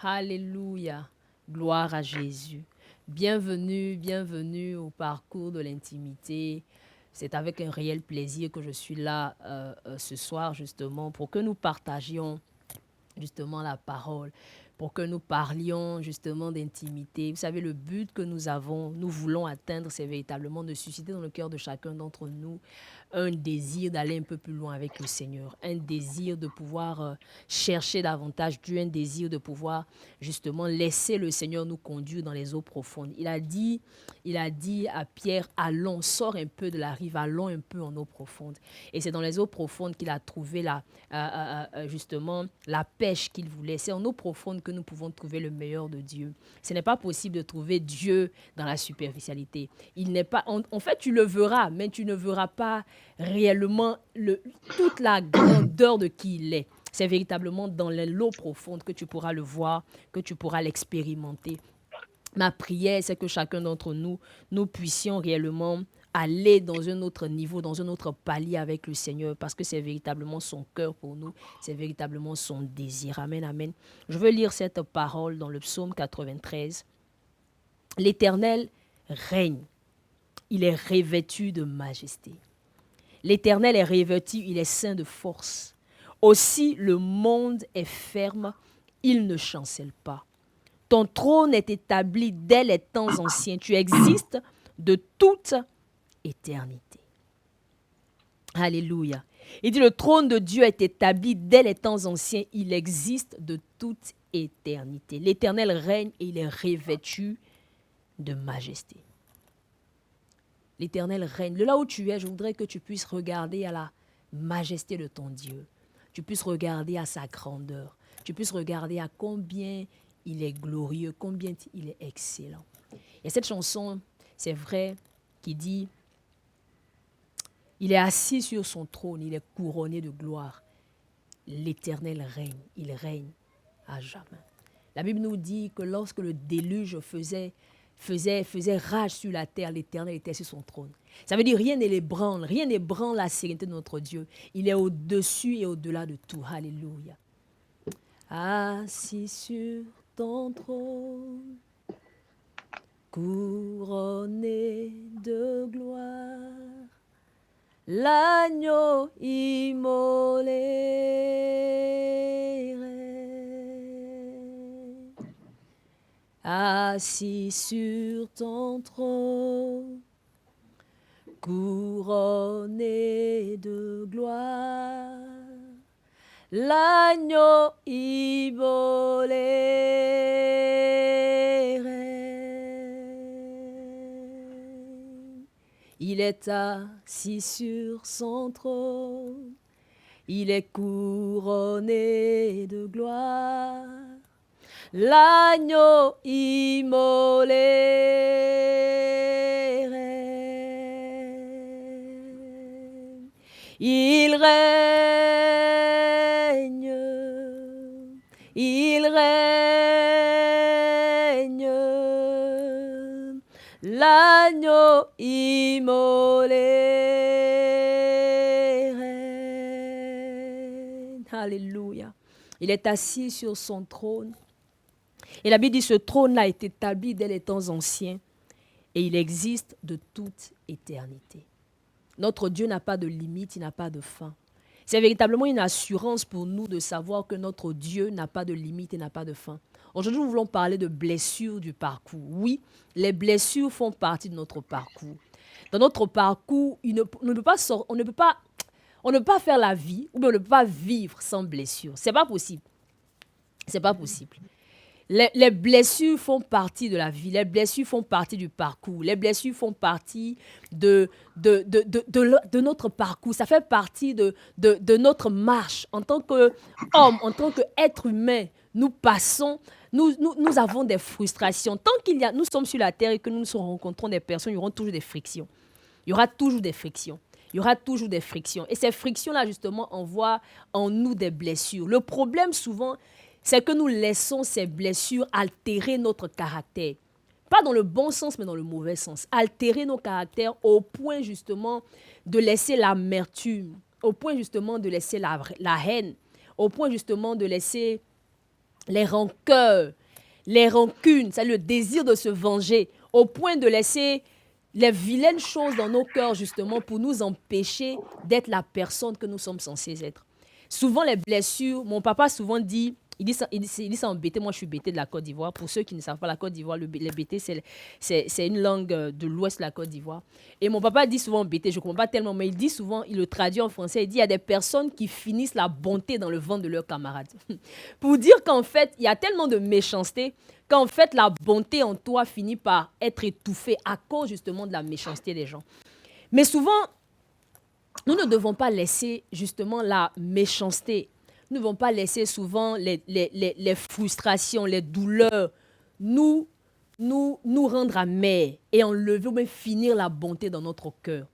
Alléluia. Gloire à Jésus. Bienvenue, bienvenue au parcours de l'intimité. C'est avec un réel plaisir que je suis là ce soir justement pour que nous partagions justement la parole, pour que nous parlions justement d'intimité. Vous savez, le but que nous avons, nous voulons atteindre, c'est véritablement de susciter dans le cœur de chacun d'entre nous un désir d'aller un peu plus loin avec le Seigneur, un désir de pouvoir chercher davantage Dieu, un désir de pouvoir justement laisser le Seigneur nous conduire dans les eaux profondes. Il a dit à Pierre, allons, sors un peu de la rive, allons un peu en eau profonde. Et c'est dans les eaux profondes qu'il a trouvé justement la pêche qu'il voulait. C'est en eau profonde que nous pouvons trouver le meilleur de Dieu. Ce n'est pas possible de trouver Dieu dans la superficialité. Il n'est pas, en fait, tu le verras, mais tu ne verras pas réellement toute la grandeur de qui il est. C'est véritablement dans l'eau profonde que tu pourras le voir, que tu pourras l'expérimenter. Ma prière, c'est que chacun d'entre nous, nous puissions réellement aller dans un autre niveau, dans un autre palier avec le Seigneur, parce que c'est véritablement son cœur pour nous, c'est véritablement son désir. Amen, amen. Je veux lire cette parole dans le psaume 93. L'Éternel règne, il est revêtu de majesté. L'Éternel est revêtu, il est saint de force. Aussi le monde est ferme, il ne chancelle pas. Ton trône est établi dès les temps anciens. Tu existes de toute éternité. Alléluia. Il dit, le trône de Dieu est établi dès les temps anciens. Il existe de toute éternité. L'Éternel règne et il est revêtu de majesté. L'Éternel règne. De là où tu es, je voudrais que tu puisses regarder à la majesté de ton Dieu. Tu puisses regarder à sa grandeur. Tu puisses regarder à combien il est glorieux, combien il est excellent. Et cette chanson, c'est vrai, qui dit, il est assis sur son trône, il est couronné de gloire. L'Éternel règne, il règne à jamais. La Bible nous dit que lorsque le déluge faisait rage sur la terre, l'Éternel était sur son trône. Ça veut dire rien n'ébranle la sérénité de notre Dieu. Il est au-dessus et au-delà de tout. Alléluia. Assis sur ton trône, couronné de gloire, l'agneau immolé règne. Assis sur ton trône, couronné de gloire, l'agneau immolé règne. Il est assis sur son trône, il est couronné de gloire, l'agneau immolé règne. Il règne, l'agneau immolé règne. Alléluia. Il est assis sur son trône. Et la Bible dit, ce trône-là est établi dès les temps anciens et il existe de toute éternité. Notre Dieu n'a pas de limite, il n'a pas de fin. C'est véritablement une assurance pour nous de savoir que notre Dieu n'a pas de limite et n'a pas de fin. Aujourd'hui, nous voulons parler de blessures du parcours. Oui, les blessures font partie de notre parcours. Dans notre parcours, on ne peut pas faire la vie ou bien on ne peut pas vivre sans blessure. C'est pas possible. C'est pas possible. Les blessures font partie de la vie, les blessures font partie du parcours, les blessures font partie de notre parcours, ça fait partie de notre marche. En tant qu'homme, en tant qu'être humain, nous avons des frustrations. Tant nous sommes sur la terre et que nous rencontrons des personnes, il y aura toujours des frictions. Il y aura toujours des frictions. Il y aura toujours des frictions. Et ces frictions-là, justement, envoient en nous des blessures. Le problème, souvent, c'est que nous laissons ces blessures altérer notre caractère. Pas dans le bon sens, mais dans le mauvais sens. Altérer nos caractères au point justement de laisser l'amertume, au point justement de laisser la haine, au point justement de laisser les rancœurs, les rancunes, c'est le désir de se venger, au point de laisser les vilaines choses dans nos cœurs, justement, pour nous empêcher d'être la personne que nous sommes censés être. Souvent, les blessures, mon papa souvent dit, il dit ça en BT, moi je suis BT de la Côte d'Ivoire. Pour ceux qui ne savent pas, la Côte d'Ivoire, les BT, c'est une langue de l'ouest de la Côte d'Ivoire. Et mon papa dit souvent en BT, je ne comprends pas tellement, mais il dit souvent, il le traduit en français, il dit, il y a des personnes qui finissent la bonté dans le ventre de leurs camarades. Pour dire qu'en fait, il y a tellement de méchanceté qu'en fait, la bonté en toi finit par être étouffée à cause justement de la méchanceté des gens. Mais souvent, nous ne devons pas laisser justement la méchanceté. Nous ne devons pas laisser souvent les frustrations, les douleurs nous rendre amers et enlever ou même finir la bonté dans notre cœur.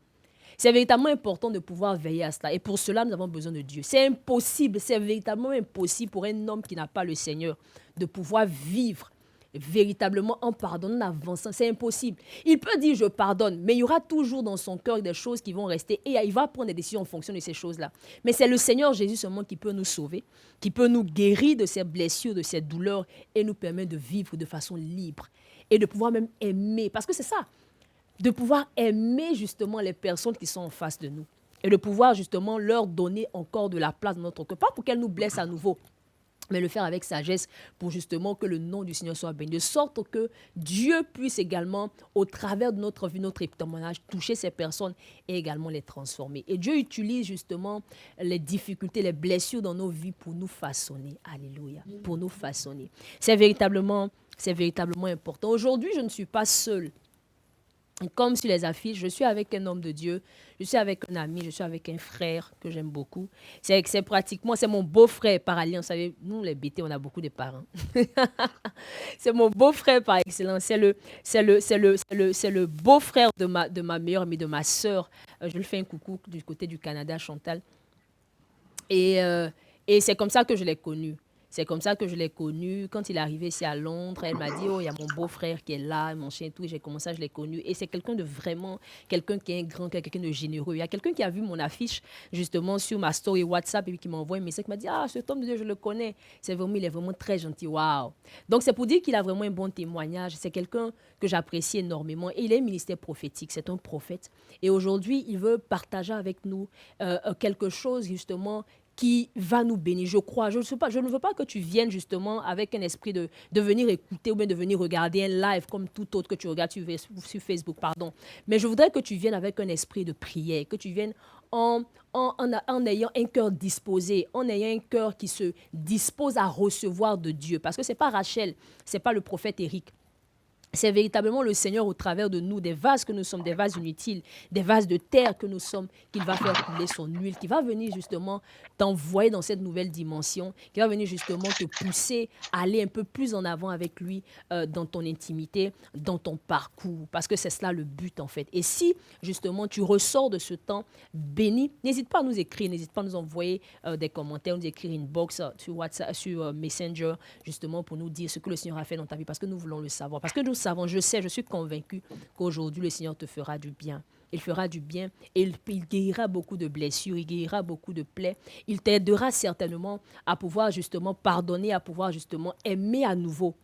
C'est véritablement important de pouvoir veiller à cela. Et pour cela, nous avons besoin de Dieu. C'est impossible, c'est véritablement impossible pour un homme qui n'a pas le Seigneur de pouvoir vivre véritablement en pardonnant, en avançant. C'est impossible. Il peut dire je pardonne, mais il y aura toujours dans son cœur des choses qui vont rester et il va prendre des décisions en fonction de ces choses-là. Mais c'est le Seigneur Jésus seulement qui peut nous sauver, qui peut nous guérir de ces blessures, de ces douleurs et nous permettre de vivre de façon libre et de pouvoir même aimer. Parce que c'est ça, de pouvoir aimer justement les personnes qui sont en face de nous et de pouvoir justement leur donner encore de la place dans notre cœur. Pas pour qu'elles nous blessent à nouveau, mais le faire avec sagesse pour justement que le nom du Seigneur soit béni. De sorte que Dieu puisse également, au travers de notre vie, notre témoignage, toucher ces personnes et également les transformer. Et Dieu utilise justement les difficultés, les blessures dans nos vies pour nous façonner. Alléluia. Pour nous façonner. C'est véritablement important. Aujourd'hui, je ne suis pas seule. Comme sur les affiches, je suis avec un homme de Dieu, je suis avec un ami, je suis avec un frère que j'aime beaucoup. C'est pratiquement, c'est mon beau-frère par alliance. Vous savez, nous les BT, on a beaucoup de parents. C'est mon beau-frère par excellence. C'est le beau-frère de ma meilleure amie, de ma sœur. Je lui fais un coucou du côté du Canada, Chantal. Et c'est comme ça que je l'ai connu. C'est comme ça que je l'ai connu. Quand il est arrivé ici à Londres, elle m'a dit, oh, il y a mon beau-frère qui est là, mon chien et tout. J'ai commencé, je l'ai connu. Et c'est quelqu'un de vraiment, quelqu'un qui est un grand, quelqu'un de généreux. Il y a quelqu'un qui a vu mon affiche, justement, sur ma story WhatsApp et qui m'a envoyé un message qui m'a dit, ah, cet homme de Dieu, je le connais. C'est vraiment, il est vraiment très gentil. Waouh. Donc, c'est pour dire qu'il a vraiment un bon témoignage. C'est quelqu'un que j'apprécie énormément. Et il est un ministère prophétique. C'est un prophète. Et aujourd'hui, il veut partager avec nous quelque chose, justement, qui va nous bénir. Je crois, je ne veux pas que tu viennes justement avec un esprit de venir écouter ou bien de venir regarder un live comme tout autre que tu regardes sur Facebook, pardon. Mais je voudrais que tu viennes avec un esprit de prière, que tu viennes en ayant un cœur disposé, en ayant un cœur qui se dispose à recevoir de Dieu. Parce que ce n'est pas Rachel, ce n'est pas le prophète Éric. C'est véritablement le Seigneur au travers de nous, des vases que nous sommes, des vases inutiles, des vases de terre que nous sommes, qu'il va faire couler son huile, qui va venir justement t'envoyer dans cette nouvelle dimension, qui va venir justement te pousser à aller un peu plus en avant avec lui dans ton intimité, dans ton parcours, parce que c'est cela le but en fait. Et si justement tu ressors de ce temps béni, n'hésite pas à nous écrire, n'hésite pas à nous envoyer des commentaires, nous écrire une box sur WhatsApp, sur Messenger, justement pour nous dire ce que le Seigneur a fait dans ta vie, parce que nous voulons le savoir, parce que nous savons, je sais, je suis convaincue qu'aujourd'hui, le Seigneur te fera du bien. Il fera du bien et il guérira beaucoup de blessures, il guérira beaucoup de plaies. Il t'aidera certainement à pouvoir justement pardonner, à pouvoir justement aimer à nouveau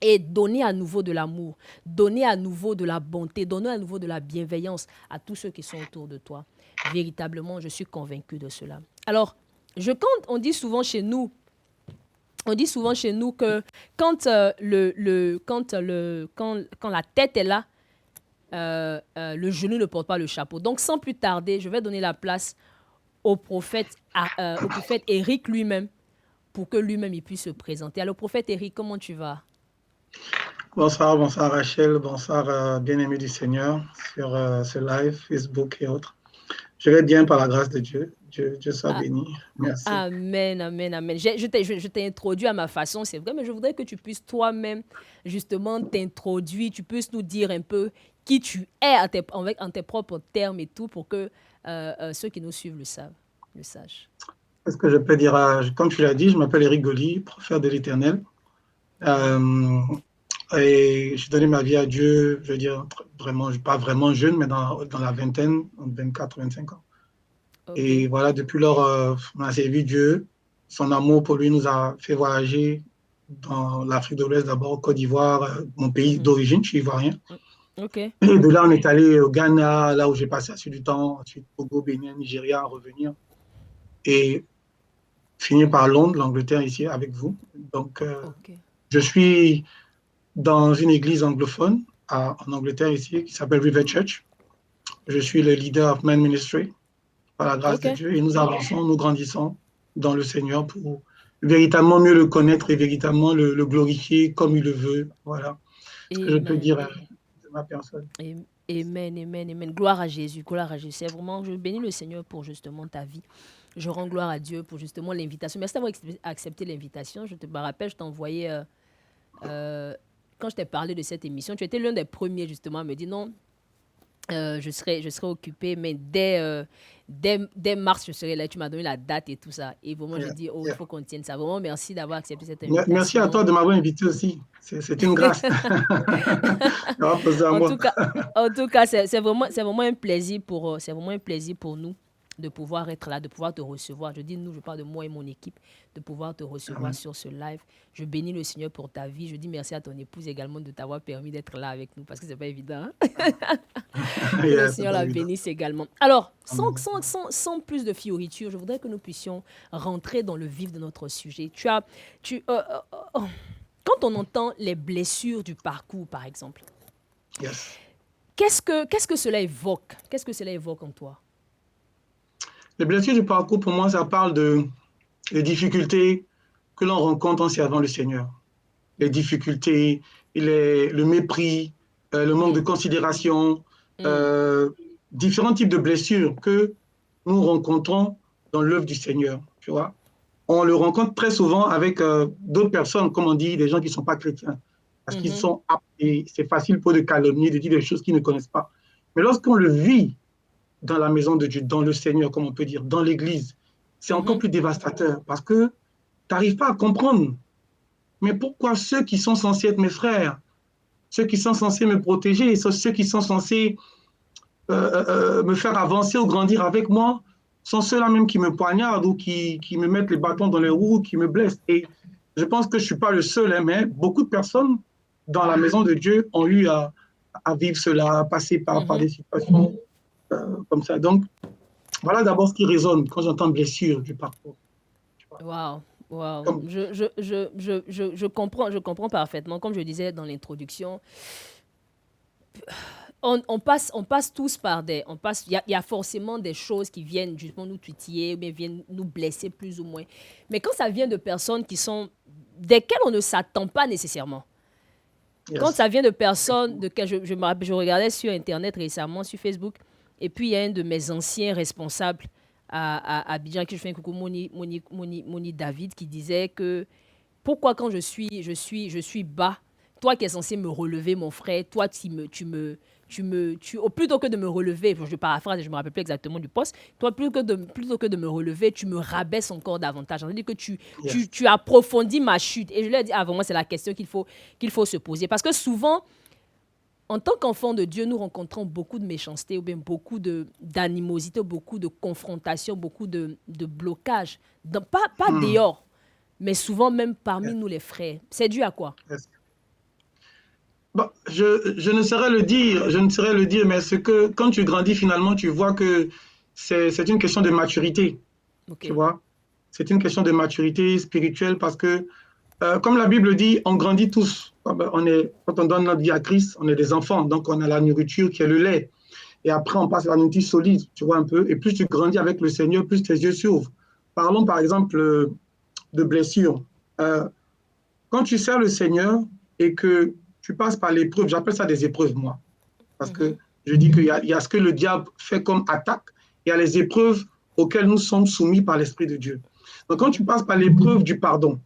et donner à nouveau de l'amour, donner à nouveau de la bonté, donner à nouveau de la bienveillance à tous ceux qui sont autour de toi. Véritablement, je suis convaincue de cela. Alors, quand on dit souvent chez nous, que quand, quand la tête est là, le genou ne porte pas le chapeau. Donc, sans plus tarder, je vais donner la place au prophète Éric lui-même pour que lui-même il puisse se présenter. Alors, prophète Éric, comment tu vas? Bonsoir, bonsoir Rachel, bonsoir bien-aimés du Seigneur sur ce live, Facebook et autres. Je vais bien par la grâce de Dieu. Dieu soit Ah, béni. Merci. Amen, amen, amen. Je t'ai introduit à ma façon, c'est vrai, mais je voudrais que tu puisses toi-même, justement, t'introduire, tu puisses nous dire un peu qui tu es en tes propres termes et tout, pour que ceux qui nous suivent le sachent. Est-ce que je peux dire, comme tu l'as dit, je m'appelle Éric Goli, prophète de l'Éternel. Et j'ai donné ma vie à Dieu, je veux dire, vraiment, pas vraiment jeune, mais dans la vingtaine, 24, 25 ans. Okay. Et voilà, depuis lors, on a servi Dieu. Son amour pour lui nous a fait voyager dans l'Afrique de l'Ouest d'abord, Côte d'Ivoire, mon pays Mhm. d'origine, je suis ivoirien. Ok, Et de là, on est allé au Ghana, là où j'ai passé assez du temps, ensuite Togo, Bénin, Nigeria, à revenir. Et finir par Londres, l'Angleterre, ici, avec vous. Donc, ok, je suis dans une église anglophone en Angleterre, ici, qui s'appelle River Church. Je suis le leader of Men Ministry, par la grâce ok. de Dieu. Et nous avançons, nous grandissons dans le Seigneur pour véritablement mieux le connaître et véritablement le glorifier comme il le veut. Voilà ce que je peux Amen. dire de ma personne. Amen, amen, amen. Gloire à Jésus, gloire à Jésus. C'est vraiment, je bénis le Seigneur pour justement ta vie. Je rends gloire à Dieu pour justement l'invitation. Merci d'avoir accepté l'invitation. Je te me rappelle, je t'ai envoyé, euh, quand je t'ai parlé de cette émission, tu étais l'un des premiers justement à me dire non, je serai occupé, mais dès mars, je serai là. Tu m'as donné la date et tout ça. Et vraiment, je Yeah, dis, oh, il yeah. faut qu'on tienne ça. Vraiment, merci d'avoir accepté cette Merci à toi invitation. de m'avoir invité aussi. C'est une grâce d'avoir posé à En moi. tout cas, en tout cas, c'est vraiment un plaisir c'est vraiment un plaisir pour nous de pouvoir être là, de pouvoir te recevoir. Je dis nous, je parle de moi et mon équipe, de pouvoir te recevoir Amen. sur ce live. Je bénis le Seigneur pour ta vie. Je dis merci à ton épouse également de t'avoir permis d'être là avec nous parce que c'est pas évident, hein. Que le Yeah, c'est Seigneur pas la évident. bénisse également. Alors, Amen. sans plus de fioritures, je voudrais que nous puissions rentrer dans le vif de notre sujet. Oh, quand on entend les blessures du parcours, par exemple, Yes. qu'est-ce que cela évoque? Qu'est-ce que cela évoque en toi? Les blessures du parcours, pour moi, ça parle des difficultés que l'on rencontre en servant le Seigneur. Les Mm, difficultés, le mépris, le manque de mm, considération, mm, euh, différents types de blessures que nous rencontrons dans l'œuvre du Seigneur. Tu vois, on le rencontre très souvent avec d'autres personnes, comme on dit, des gens qui ne sont pas chrétiens, parce qu'ils mhm, sont aptes et c'est facile pour eux de calomnier, de dire des choses qu'ils ne connaissent pas. Mais lorsqu'on le vit dans la maison de Dieu, dans le Seigneur, comme on peut dire, dans l'Église, c'est encore mhm, plus dévastateur parce que tu n'arrives pas à comprendre. Mais pourquoi ceux qui sont censés être mes frères, ceux qui sont censés me protéger, ceux qui sont censés me faire avancer ou grandir avec moi, sont ceux-là même qui me poignardent ou qui me mettent les bâtons dans les roues, qui me blessent. Et je pense que je ne suis pas le seul, hein, mais beaucoup de personnes dans la maison de Dieu ont eu à vivre cela, à passer par mhm. des situations comme ça. Donc, voilà d'abord ce qui résonne quand j'entends blessure du parcours. Waouh, waouh. Comme, Je comprends parfaitement. Comme je disais dans l'introduction, on passe tous par des. Il y a forcément des choses qui viennent justement nous titiller, ou bien viennent nous blesser plus ou moins. Mais quand ça vient de personnes desquelles on ne s'attend pas nécessairement, quand yes. ça vient de personnes de que je regardais sur Internet récemment, sur Facebook, et puis il y a un de mes anciens responsables à Abidjan, qui je fais un coucou, Moni David, qui disait que pourquoi quand je suis bas, toi qui es censé me relever, mon frère, toi plutôt que de me relever, je paraphrase, je me rappelle plus exactement du poste, toi plutôt que de me relever, tu me rabaisses encore davantage. C'est-à-dire que tu, Yes. tu, tu approfondis ma chute. Et je lui ai dit, vraiment, c'est la question qu'il faut se poser. Parce que souvent, en tant qu'enfant de Dieu, nous rencontrons beaucoup de méchanceté ou bien beaucoup d'animosité, beaucoup de confrontation, beaucoup de blocage. Pas Hmm. dehors, mais souvent même parmi Yes. nous les frères. C'est dû à quoi? Yes. Bon, je ne saurais le dire, je ne saurais le dire, mais c'est que quand tu grandis, finalement, tu vois que c'est une question de maturité, tu Ok. vois. C'est une question de maturité spirituelle parce que, comme la Bible dit, on grandit tous. Quand on donne notre vie à Christ, on est des enfants, donc on a la nourriture qui est le lait. Et après, on passe à la nourriture solide, tu vois un peu. Et plus tu grandis avec le Seigneur, plus tes yeux s'ouvrent. Parlons par exemple de blessures. Euh, Quand tu sers le Seigneur et que tu passes par l'épreuve, j'appelle ça des épreuves, moi, parce que Mhm, je dis qu'il y a ce que le diable fait comme attaque, il y a les épreuves auxquelles nous sommes soumis par l'Esprit de Dieu. Donc, quand tu mhm, passes par l'épreuve du pardon,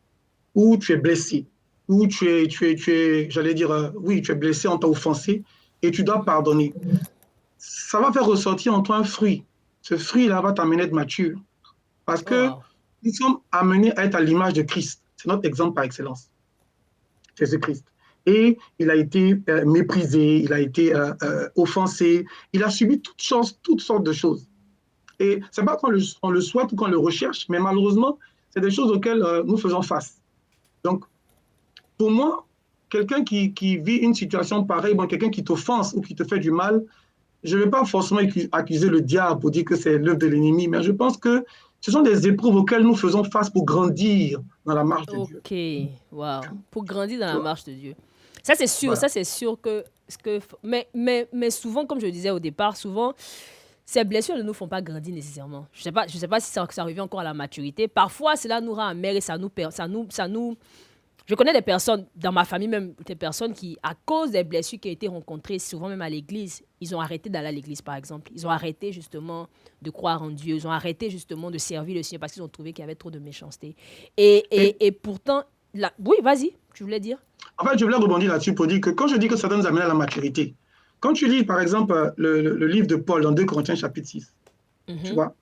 où tu es blessé, où j'allais dire, oui, tu es blessé, on t'a offensé, et tu dois mhm. pardonner, ça va faire ressortir en toi un fruit. Ce fruit-là va t'amener à être mature, parce Oh, que wow. nous sommes amenés à être à l'image de Christ. C'est notre exemple par excellence. Jésus-Christ. Et il a été méprisé, il a été offensé, il a subi toutes sortes de choses. Et c'est pas qu'on le souhaite ou qu'on le recherche, mais malheureusement, c'est des choses auxquelles nous faisons face. Donc, pour moi, quelqu'un qui vit une situation pareille, bon, quelqu'un qui t'offense ou qui te fait du mal, je ne vais pas forcément accuser le diable pour dire que c'est l'œuvre de l'ennemi, mais je pense que ce sont des épreuves auxquelles nous faisons face pour grandir dans la marche de Dieu. Ok, wow. Pour grandir dans Tu la vois? marche de Dieu. Ça Voilà. c'est sûr mais souvent, comme je le disais au départ, souvent, ces blessures ne nous font pas grandir nécessairement. Je sais pas si ça revient encore à la maturité. Parfois, cela nous rend amers et ça nous. Je connais des personnes, dans ma famille même, des personnes qui, à cause des blessures qui ont été rencontrées, souvent même à l'église, ils ont arrêté d'aller à l'église, par exemple. Ils ont arrêté justement de croire en Dieu. Ils ont arrêté justement de servir le Seigneur parce qu'ils ont trouvé qu'il y avait trop de méchanceté. Et Et pourtant, oui, vas-y, tu voulais dire. en fait, je voulais rebondir là-dessus pour dire que quand je dis que ça nous amène à la maturité, quand tu lis, par exemple, le livre de Paul dans 2 Corinthiens chapitre 6, tu Mhm, vois,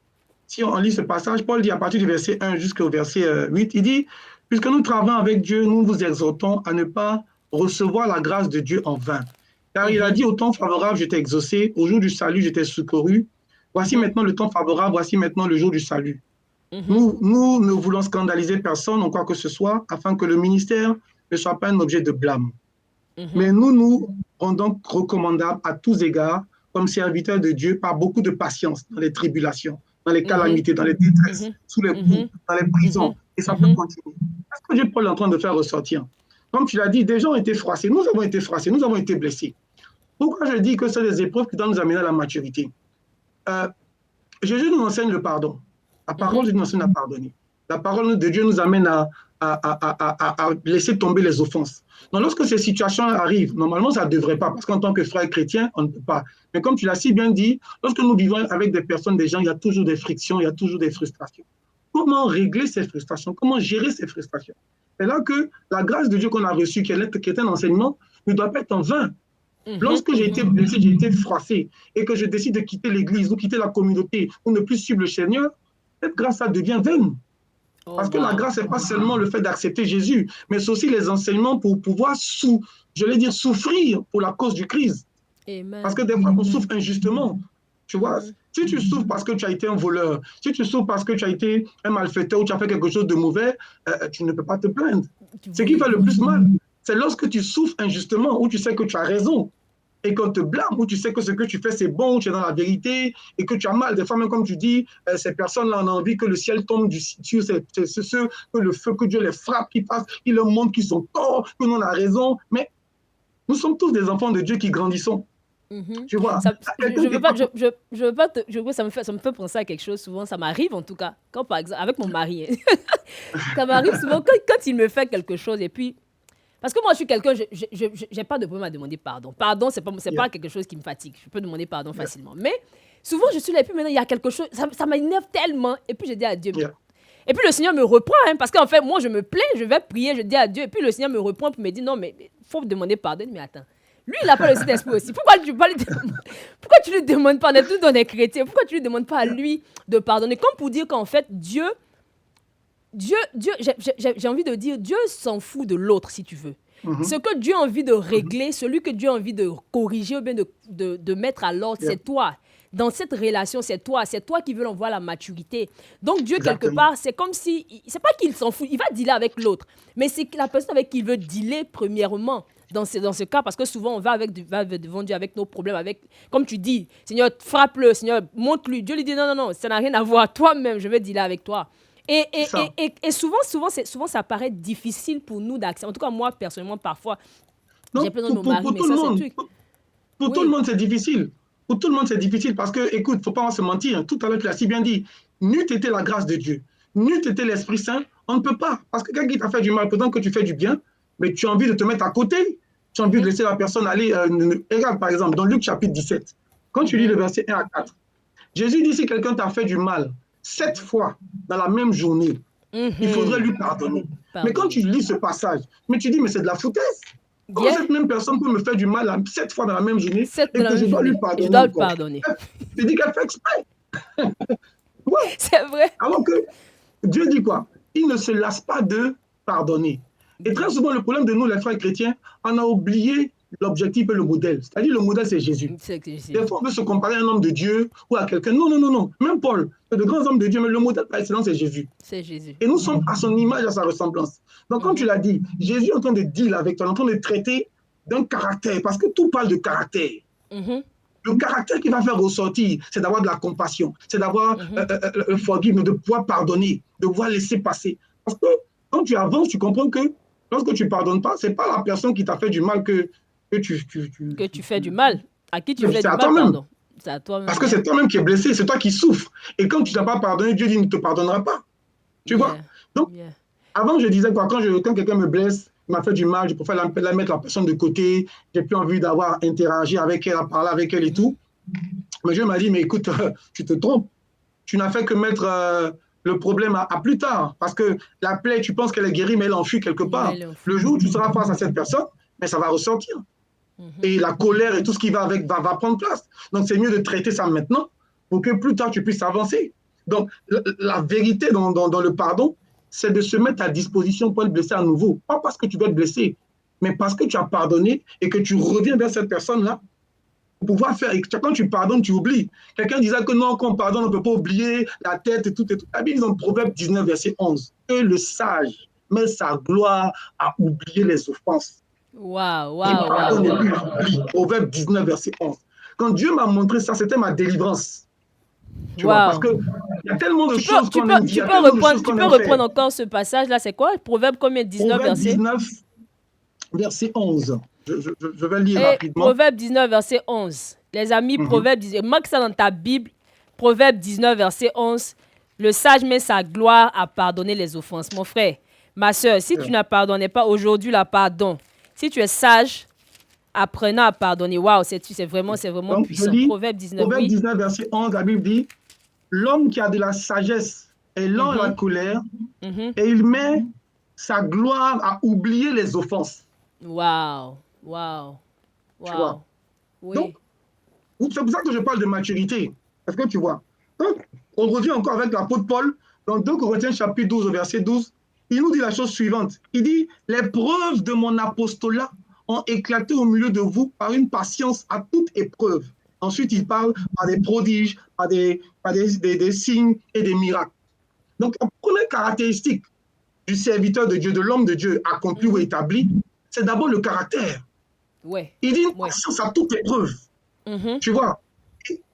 si on lit ce passage, Paul dit à partir du verset 1 jusqu'au verset 8, il dit, puisque nous travaillons avec Dieu, nous vous exhortons à ne pas recevoir la grâce de Dieu en vain. Car il a mhm, dit, au temps favorable, je t'ai exaucé, au jour du salut, je t'ai secouru. Voici mhm, maintenant le temps favorable, voici maintenant le jour du salut. mhm, Nous ne voulons scandaliser personne en quoi que ce soit, afin que le ministère ne soit pas un objet de blâme. mhm, Mais nous nous rendons recommandables à tous égards comme serviteurs de Dieu par beaucoup de patience dans les tribulations, dans les mhm, calamités, dans les détresses, mhm, sous les coups, mhm, dans les mhm, prisons. Et ça peut mhm, continuer. Qu'est-ce que Dieu Paul est en train de faire ressortir? Comme tu l'as dit, des gens ont été froissés. Nous avons été froissés, nous avons été blessés. Pourquoi je dis que ce sont des épreuves qui doivent nous amener à la maturité? Euh, Jésus nous enseigne le pardon. La parole mhm. de Dieu nous enseigne à pardonner. La parole de Dieu nous amène à laisser tomber les offenses. Donc, lorsque ces situations arrivent, normalement, ça ne devrait pas, parce qu'en tant que frère chrétien, on ne peut pas. Mais comme tu l'as si bien dit, lorsque nous vivons avec des personnes, des gens, il y a toujours des frictions, il y a toujours des frustrations. Comment régler ces frustrations? Comment gérer ces frustrations? C'est là que la grâce de Dieu qu'on a reçue, qui est un enseignement, ne doit pas être en vain. Mhm, Lorsque j'ai été mhm, blessé, j'ai été froissé et que je décide de quitter l'église ou quitter la communauté ou ne plus suivre le Seigneur, cette grâce, ça devient vaine. oh, Parce que la wow. grâce, ce n'est pas seulement le fait d'accepter Jésus, mais c'est aussi les enseignements pour pouvoir, je vais dire, souffrir pour la cause du Christ. Parce que Amen. des fois, on souffre Amen. injustement. Tu vois, Mhm. si tu souffres parce que tu as été un voleur, si tu souffres parce que tu as été un malfaiteur ou tu as fait quelque chose de mauvais, tu ne peux pas te plaindre. Ce qui Oui, fait le oui. plus mal, c'est lorsque tu souffres injustement, où tu sais que tu as raison, et qu'on te blâme, où tu sais que ce que tu fais, c'est bon, tu es dans la vérité, et que tu as mal. Des fois, même comme tu dis, ces personnes-là, on a envie que le ciel tombe sur ceux, que le feu, que Dieu les frappe, qu'ils fassent, qu'ils leur montrent qu'ils sont torts, que nous, on a raison. Mais nous sommes tous des enfants de Dieu qui grandissons. Mhm. Tu vois, Je quelqu'un qui veux est pas, pas... je veux pas ça me fait penser à quelque chose souvent, ça m'arrive en tout cas, quand par exemple, avec mon mari, hein. Ça m'arrive souvent quand il me fait quelque chose et puis, parce que moi je suis quelqu'un, j'ai pas de problème à demander pardon. Pardon, c'est Yeah, pas quelque chose qui me fatigue, je peux demander pardon yeah, facilement. Mais souvent je suis là et puis maintenant il y a quelque chose, ça m'énerve tellement et puis je dis à Dieu, mais yeah. et puis le Seigneur me reprend, hein, parce qu'en fait, moi, je me plains, je vais prier, je dis à Dieu, et puis le Seigneur me reprend pour me dire, non, mais il faut me demander pardon. Mais attends, lui, il n'a pas le Saint-Esprit aussi. Pourquoi tu lui demandes pas, on est tous dans des chrétiens, pourquoi tu lui demandes pas à lui de pardonner? Comme pour dire qu'en fait, Dieu, j'ai envie de dire, Dieu s'en fout de l'autre, si tu veux. Ce Mhm, que Dieu a envie de mhm, régler, celui que Dieu a envie de corriger ou bien de mettre à l'ordre, yeah, c'est toi. Dans cette relation, c'est toi qui veux l'envoyer à la maturité. Donc Dieu, quelque exactement. part, c'est comme si, c'est pas qu'il s'en fout, il va dealer avec l'autre, mais c'est la personne avec qui il veut dealer premièrement. Dans ce cas, parce que souvent on va devant Dieu avec nos problèmes, avec, comme tu dis, Seigneur, frappe-le, Seigneur, montre-lui. Dieu lui dit non, non, non, ça n'a rien à voir, toi-même, je vais dealer avec toi. C'est ça. Et souvent, ça paraît difficile pour nous d'accepter. En tout cas, moi, personnellement, parfois, j'ai Non, besoin de mon mari, pour mais tout le ça, c'est un monde. truc. Pour tout le Oui. monde, c'est difficile. Pour tout le monde, c'est difficile parce que, écoute, il ne faut pas se mentir. Tout à l'heure, tu l'as si bien dit. N'eût été la grâce de Dieu, n'eût été l'Esprit Saint, on ne peut pas. Parce que quelqu'un qui t'a fait du mal, pendant que tu fais du bien, mais tu as envie de te mettre à côté. Tu as envie de Mhm, laisser la personne aller. Regarde, par exemple, dans Luc chapitre 17, quand tu lis mhm, le verset 1 à 4, Jésus dit si quelqu'un t'a fait du mal 7 fois dans la même journée, il faudrait mhm. lui pardonner. Mais quand tu Pardonner. lis ce passage, mais tu dis, mais c'est de la foutaise. Comment Yeah, cette même personne peut me faire du mal 7 fois dans la même journée c'est de et la que même je dois lui journée. Et je pardonner dois le encore? pardonner. Je dis qu'elle fait exprès. Ouais. C'est vrai. Alors que Dieu dit quoi? Il ne se lasse pas de pardonner. Et très Oui. souvent, le problème de nous, les frères chrétiens, on a oublié l'objectif et le modèle. C'est-à-dire le modèle, c'est Jésus. C'est que Des Jésus. fois, on veut se comparer à un homme de Dieu ou à quelqu'un. Non, non, non, non. Même Paul, c'est de grands hommes de Dieu, mais le modèle par excellence, c'est Jésus. C'est Jésus. Et nous sommes à son image, à sa ressemblance. Donc, comme tu Mhm, l'as dit, Jésus est en train de deal avec toi, en train de traiter d'un caractère, parce que tout parle de caractère. mhm, Le caractère qui va faire ressortir, c'est d'avoir de la compassion, c'est d'avoir mhm. le forgive, de pouvoir pardonner, de pouvoir laisser passer. Parce que quand tu avances, tu comprends que lorsque tu ne pardonnes pas, ce n'est pas la personne qui t'a fait du mal que Que tu fais du mal. À qui tu fais c'est du à mal, toi-même. pardon. C'est à toi-même, Parce que yeah. c'est toi-même qui es blessé, c'est toi qui souffres. Et quand tu ne t'as Mhm. pas pardonné, Dieu dit, il ne te pardonnera pas. Tu vois? Yeah. Donc, Yeah. avant, je disais quoi, quand quelqu'un me blesse, il m'a fait du mal, je préfère mettre la personne de côté, j'ai plus envie d'avoir interagi avec elle, à parler avec elle et Mhm. tout. Mais Dieu m'a dit, mais écoute, tu te trompes. Tu n'as fait que mettre le problème à plus tard. Parce que la plaie, tu penses qu'elle est guérie, mais elle enfuit quelque Mais part. elle est Le enfouie. jour où tu seras face à cette personne, mais ça va ressortir. Mhm. Et la colère et tout ce qui va avec va prendre place. Donc, c'est mieux de traiter ça maintenant pour que plus tard, tu puisses avancer. Donc, la vérité dans le pardon, c'est de se mettre à disposition pour être blessé à nouveau. Pas parce que tu dois être blessé, mais parce que tu as pardonné et que tu reviens vers cette personne-là pour pouvoir faire. Et quand tu pardonnes, tu oublies. Quelqu'un disait que non, quand on pardonne, on ne peut pas oublier la tête et tout et tout. La Bible dit dans Proverbe 19, verset 11, que le sage met sa gloire à oublier les offenses. Waouh, Il waouh, waouh, pardonne et waouh. puis il oublie. Proverbe 19, verset 11. Quand Dieu m'a montré ça, c'était ma délivrance. Tu vois, parce Waouh. qu'il y a tellement de choses qu'on aime dire, il y Tu a peux tellement de choses tu qu'on peux aime faire. reprendre encore ce passage-là, c'est quoi? Proverbe combien? 19 Proverbe versets? 19, verset 11. Je vais lire Et rapidement. Proverbe 19, verset 11. Les amis, Mhm. Proverbe 19. Marque ça dans ta Bible. Proverbe 19, verset 11. Le sage met sa gloire à pardonner les offenses. Mon frère, ma soeur, si tu n'as pardonné pas aujourd'hui, la pardon. Si tu es sage, apprenant à pardonner. Waouh, c'est vraiment Donc, je puissant. lis Proverbe 19, Proverbe oui. 19, verset 11. La Bible dit, l'homme qui a de la sagesse est lent à la Mhm, colère mhm. et il met sa gloire à oublier les offenses. Waouh, waouh, Tu vois. waouh. Donc, Oui. c'est pour ça que je parle de maturité. Est-ce que tu vois? Donc, on revient encore avec l'apôtre Paul dans 2 Corinthiens chapitre 12, au verset 12. Il nous dit la chose suivante. Il dit, les preuves de mon apostolat ont éclaté au milieu de vous par une patience à toute épreuve. Ensuite, il parle par des prodiges, par des signes et des miracles. Donc, la première caractéristique du serviteur de Dieu, de l'homme de Dieu accompli ou Mhm. établi, c'est d'abord le caractère. Ouais, Il dit une ouais. patience à toute épreuve. Mhm, Tu vois,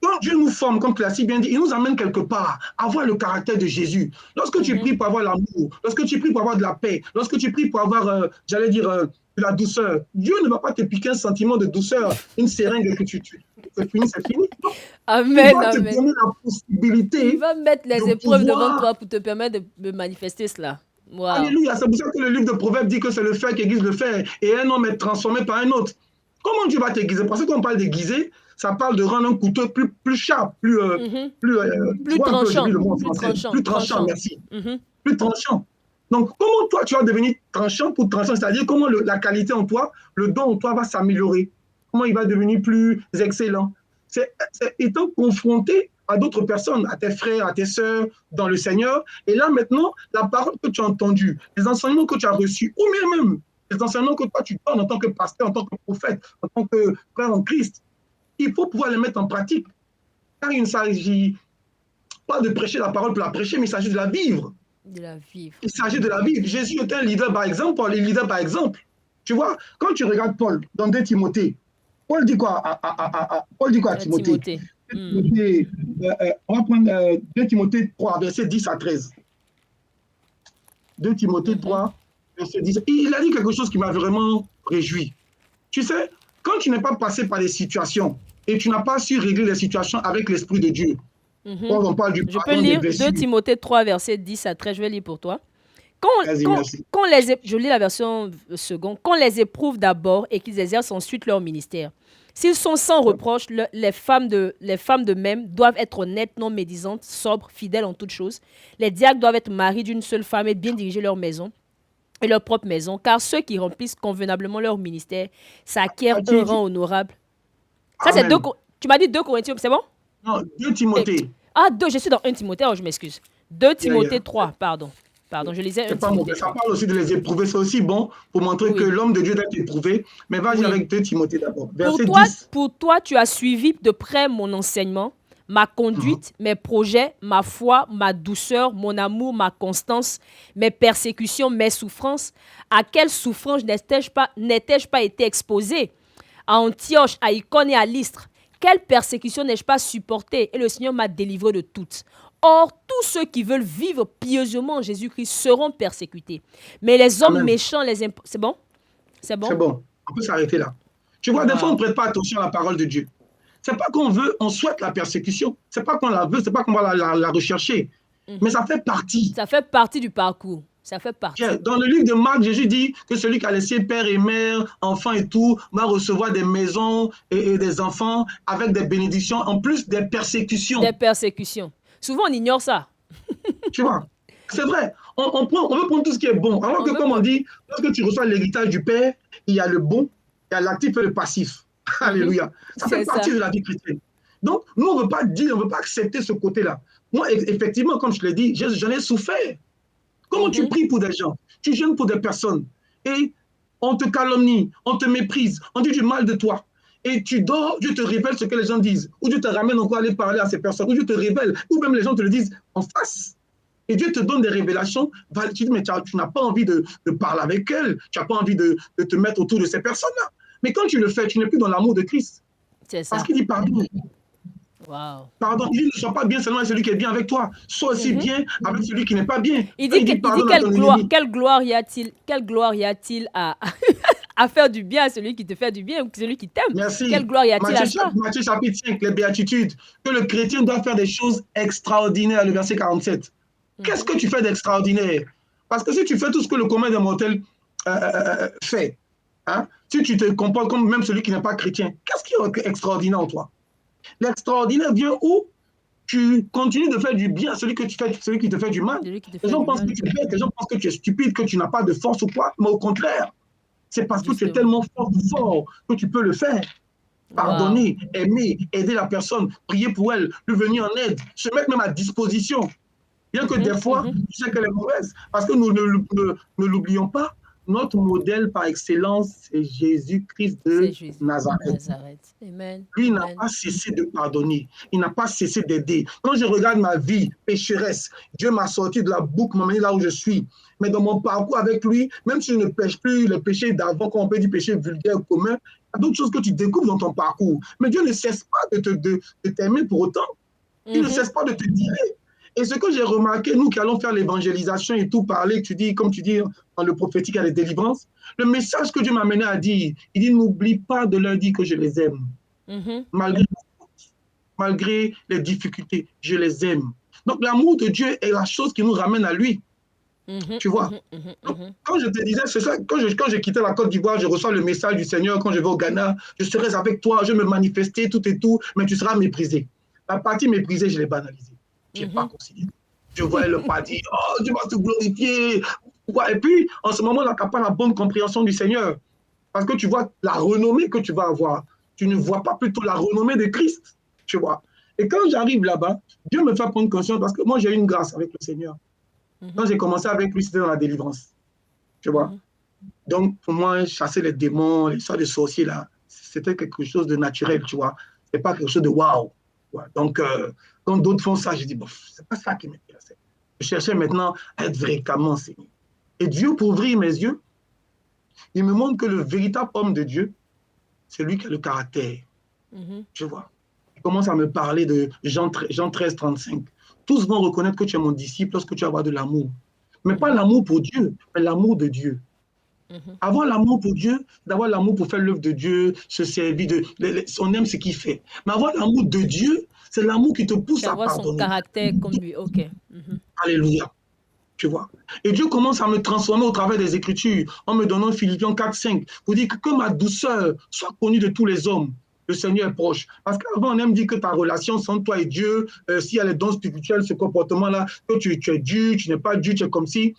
quand Dieu nous forme, comme tu l'as si bien dit, il nous amène quelque part à voir le caractère de Jésus. Lorsque tu mhm. pries pour avoir l'amour, lorsque tu pries pour avoir de la paix, lorsque tu pries pour avoir, j'allais dire, de la douceur, Dieu ne va pas te piquer un sentiment de douceur, une seringue que c'est fini, c'est fini. Non. Il Amen, va te amen. donner la Il possibilité va mettre de les épreuves devant pouvoir. toi pour te permettre de manifester cela. Waouh. Alléluia. C'est pour ça que le livre de Proverbes dit que c'est le fer qui aiguise le fer et un homme est transformé par un autre. Comment Dieu va t'aiguiser? Parce que quand on parle d'aiguiser, ça parle de rendre un couteau plus sharp, Mhm. tu Plus vois un peu, j'ai tranchant. vu le mot en Plus français, tranchant. plus tranchant, Tranchant. merci, Mhm. plus tranchant. Donc, comment toi, tu vas devenir tranchant pour tranchant? C'est-à-dire comment la qualité en toi, le don en toi va s'améliorer? Comment il va devenir plus excellent? C'est étant confronté à d'autres personnes, à tes frères, à tes sœurs dans le Seigneur. Et là, maintenant, la parole que tu as entendue, les enseignements que tu as reçus, ou bien même les enseignements que toi tu donnes en tant que pasteur, en tant que prophète, en tant que frère en Christ, il faut pouvoir les mettre en pratique. Car il ne s'agit pas de prêcher la parole pour la prêcher, mais il s'agit de la vivre. De la vivre. Il s'agit de la vivre. Jésus était un leader par exemple, Paul est leader par exemple. Tu vois, quand tu regardes Paul dans 2 Timothée, Paul dit quoi Paul dit quoi à Timothée? Timothée. Hmm. On va prendre 2 Timothée 3, verset 10 à 13. 2 Timothée Mhm. 3, verset 10. Il a dit quelque chose qui m'a vraiment réjoui. Tu sais, quand tu n'es pas passé par des situations et tu n'as pas su régler les situations avec l'Esprit de Dieu, Mhm. quand on parle du Je peux pardon, des lire 2 blessures, Timothée 3, verset 10 à 13. Je vais lire pour toi. Quand, vas-y, merci. je lis la version seconde. Qu'on les éprouve d'abord et qu'ils exercent ensuite leur ministère. S'ils sont sans reproche, les femmes de même doivent être honnêtes, non médisantes, sobres, fidèles en toutes choses. Les diacres doivent être maris d'une seule femme et bien diriger leur maison et leur propre maison, car ceux qui remplissent convenablement leur ministère s'acquièrent un rang honorable. Ça, c'est Amen. tu m'as dit 2 Corinthiens, c'est bon? Non, 2 Eh, Timothée. Ah, 2, je suis dans 1 Timothée, oh, je m'excuse. 2 Yeah, yeah. Timothée 3, pardon. Pardon, je lisais C'est 1 pas Timothée mauvais. Ça 3. parle aussi de les éprouver. C'est aussi bon pour montrer que Oui, l'homme de Dieu doit être éprouvé. Mais vas-y oui. avec 2 Timothée d'abord. Pour Verset toi, 10. pour toi, tu as suivi de près mon enseignement, ma Mhm. conduite, mes projets, ma foi, ma douceur, mon amour, ma constance, mes persécutions, mes souffrances. À quelles souffrances n'étais-je pas été exposé? À Antioche, à Icône et à Lystre. Quelle persécution n'ai-je pas supportée? Et le Seigneur m'a délivré de toutes. Or, tous ceux qui veulent vivre pieusement en Jésus-Christ seront persécutés. Mais les hommes Amen. méchants, c'est bon? C'est C'est bon? bon. On peut s'arrêter là. Tu vois, des fois, on ne Wow. prête pas attention à la parole de Dieu. C'est pas qu'on veut, on souhaite la persécution. C'est pas qu'on la veut, c'est pas qu'on va la rechercher. Mais Mhm. ça fait partie. Ça fait partie du parcours. Ça fait partie. Dans le livre de Marc, Jésus dit que celui qui a laissé père et mère, enfants et tout, va recevoir des maisons et des enfants avec des bénédictions, en plus des Des persécutions. persécutions. Souvent, on ignore ça. Tu vois, c'est vrai. On veut prendre tout ce qui est bon. Alors On que, veut comme on pas. dit, lorsque tu reçois l'héritage du Père, il y a le bon, il y a l'actif et le passif. Mhm. Alléluia. Ça fait C'est partie ça. de la vie chrétienne. Donc, nous, on ne veut pas dire, on ne veut pas accepter ce côté-là. Moi, effectivement, comme je l'ai dit, j'en ai souffert. Comment tu Mhm. pries pour des gens? Tu jeûnes pour des personnes. Et on te calomnie, on te méprise, on dit du mal de toi. Et tu dors, Dieu te révèle ce que les gens disent. Ou Dieu te ramène encore à aller parler à ces personnes. Ou Dieu te révèle. Ou même les gens te le disent en face. Et Dieu te donne des révélations. Tu dis, mais tu n'as pas envie de parler avec elles. Tu n'as pas envie de te mettre autour de ces personnes-là. Mais quand tu le fais, tu n'es plus dans l'amour de Christ. C'est Parce ça. qu'il dit pardon. Wow. Pardon. Il dit, ne sois pas bien seulement avec celui qui est bien avec toi. Sois aussi Mhm. bien avec celui qui n'est pas bien. Il Quand dit, il dit il dit pardonne à ton ennemi. quelle gloire y a-t-il à faire du bien à celui qui te fait du bien ou celui qui t'aime? Quelle Merci. gloire y a-t-il à Matthieu, cela? Matthieu chapitre 5, les béatitudes. Que le chrétien doit faire des choses extraordinaires, le verset 47. Qu'est-ce Mhm. que tu fais d'extraordinaire? Parce que si tu fais tout ce que le commun des mortels fait, hein, si tu te comportes comme même celui qui n'est pas chrétien, qu'est-ce qui est extraordinaire en toi? L'extraordinaire vient où tu continues de faire du bien à celui qui te fait du mal. Celui qui te Les fait gens du pensent que mal. tu es bête, les gens pensent que tu es stupide, que tu n'as pas de force ou quoi, mais au contraire, c'est parce que tu es Justement. tellement fort que tu peux le faire. Wow. Pardonner, aimer, aider la personne, prier pour elle, lui venir en aide, se mettre même à disposition. Bien que Mhm. des fois, Mhm. tu sais qu'elle est mauvaise. Parce que nous ne l'oublions pas, notre modèle par excellence, c'est Jésus-Christ C'est de Jésus de Nazareth. Nazareth. Amen. Lui n'a Amen. pas cessé de pardonner. Il n'a pas cessé d'aider. Quand je regarde ma vie pécheresse, Dieu m'a sorti de la boucle, m'a mis là où je suis. Mais dans mon parcours avec lui, même si je ne pêche plus le péché d'avant, qu'on peut dire péché vulgaire commun, il y a d'autres choses que tu découvres dans ton parcours. Mais Dieu ne cesse pas de t'aimer pour autant. Il ne Mhm. cesse pas de te dire. Et ce que j'ai remarqué, nous qui allons faire l'évangélisation et tout parler, tu dis, comme tu dis dans le prophétique à la délivrance, le message que Dieu m'a amené à dire, il dit, n'oublie pas de leur dire que je les aime. Mhm. Malgré, malgré les difficultés, je les aime. Donc l'amour de Dieu est la chose qui nous ramène à lui, Mhm. tu vois. Mhm. Mhm. Donc, Mhm. quand je te disais, c'est ça, quand j'ai quitté la Côte d'Ivoire, je reçois le message du Seigneur, quand je vais au Ghana, je serai avec toi, je vais me manifester, tout et tout, mais tu seras méprisé. La partie méprisée, je l'ai banalisée. Je n'ai pas Mhm. considéré. Je voyais le pas dire, oh, Dieu va te glorifier. Et puis, en ce moment-là, tu n'as pas la bonne compréhension du Seigneur. Parce que tu vois la renommée que tu vas avoir. Tu ne Mhm. vois pas plutôt la renommée de Christ, tu vois. Et quand j'arrive là-bas, Dieu me fait prendre conscience parce que moi, j'ai eu une grâce avec le Seigneur. Quand Mhm. j'ai commencé avec lui, c'était dans la délivrance, tu vois. Mhm. Donc, pour moi, chasser les démons, les sortes de sorciers, là, c'était quelque chose de naturel, tu vois. C'est pas quelque chose de waouh. Donc, quand d'autres font ça, je dis, bon, c'est pas ça qui m'intéressait. Je cherchais maintenant à être véritablement enseigné. Et Dieu, pour ouvrir mes yeux, il me montre que le véritable homme de Dieu, c'est lui qui a le caractère, Mhm. tu vois. Il commence à me parler de Jean 13, 35. Tous vont reconnaître que tu es mon disciple lorsque tu vas avoir de l'amour. Mais pas Mhm. l'amour pour Dieu, mais l'amour de Dieu. Mhm. Avoir l'amour pour Dieu, d'avoir l'amour pour faire l'œuvre de Dieu, se servir on aime ce qu'il fait. Mais avoir l'amour de Dieu, c'est l'amour qui te pousse à D'avoir son pardonner. caractère comme lui. Ok. Mhm. Alléluia. Tu vois. Et Dieu commence à me transformer au travers des Écritures, en me donnant Philippiens 4, 5, pour dire que ma douceur soit connue de tous les hommes. Le Seigneur est proche. Parce qu'avant, on aime dire que ta relation entre toi et Dieu, s'il y a les dons spirituels, ce comportement-là, que tu es dur, tu n'es pas dur, tu es comme si.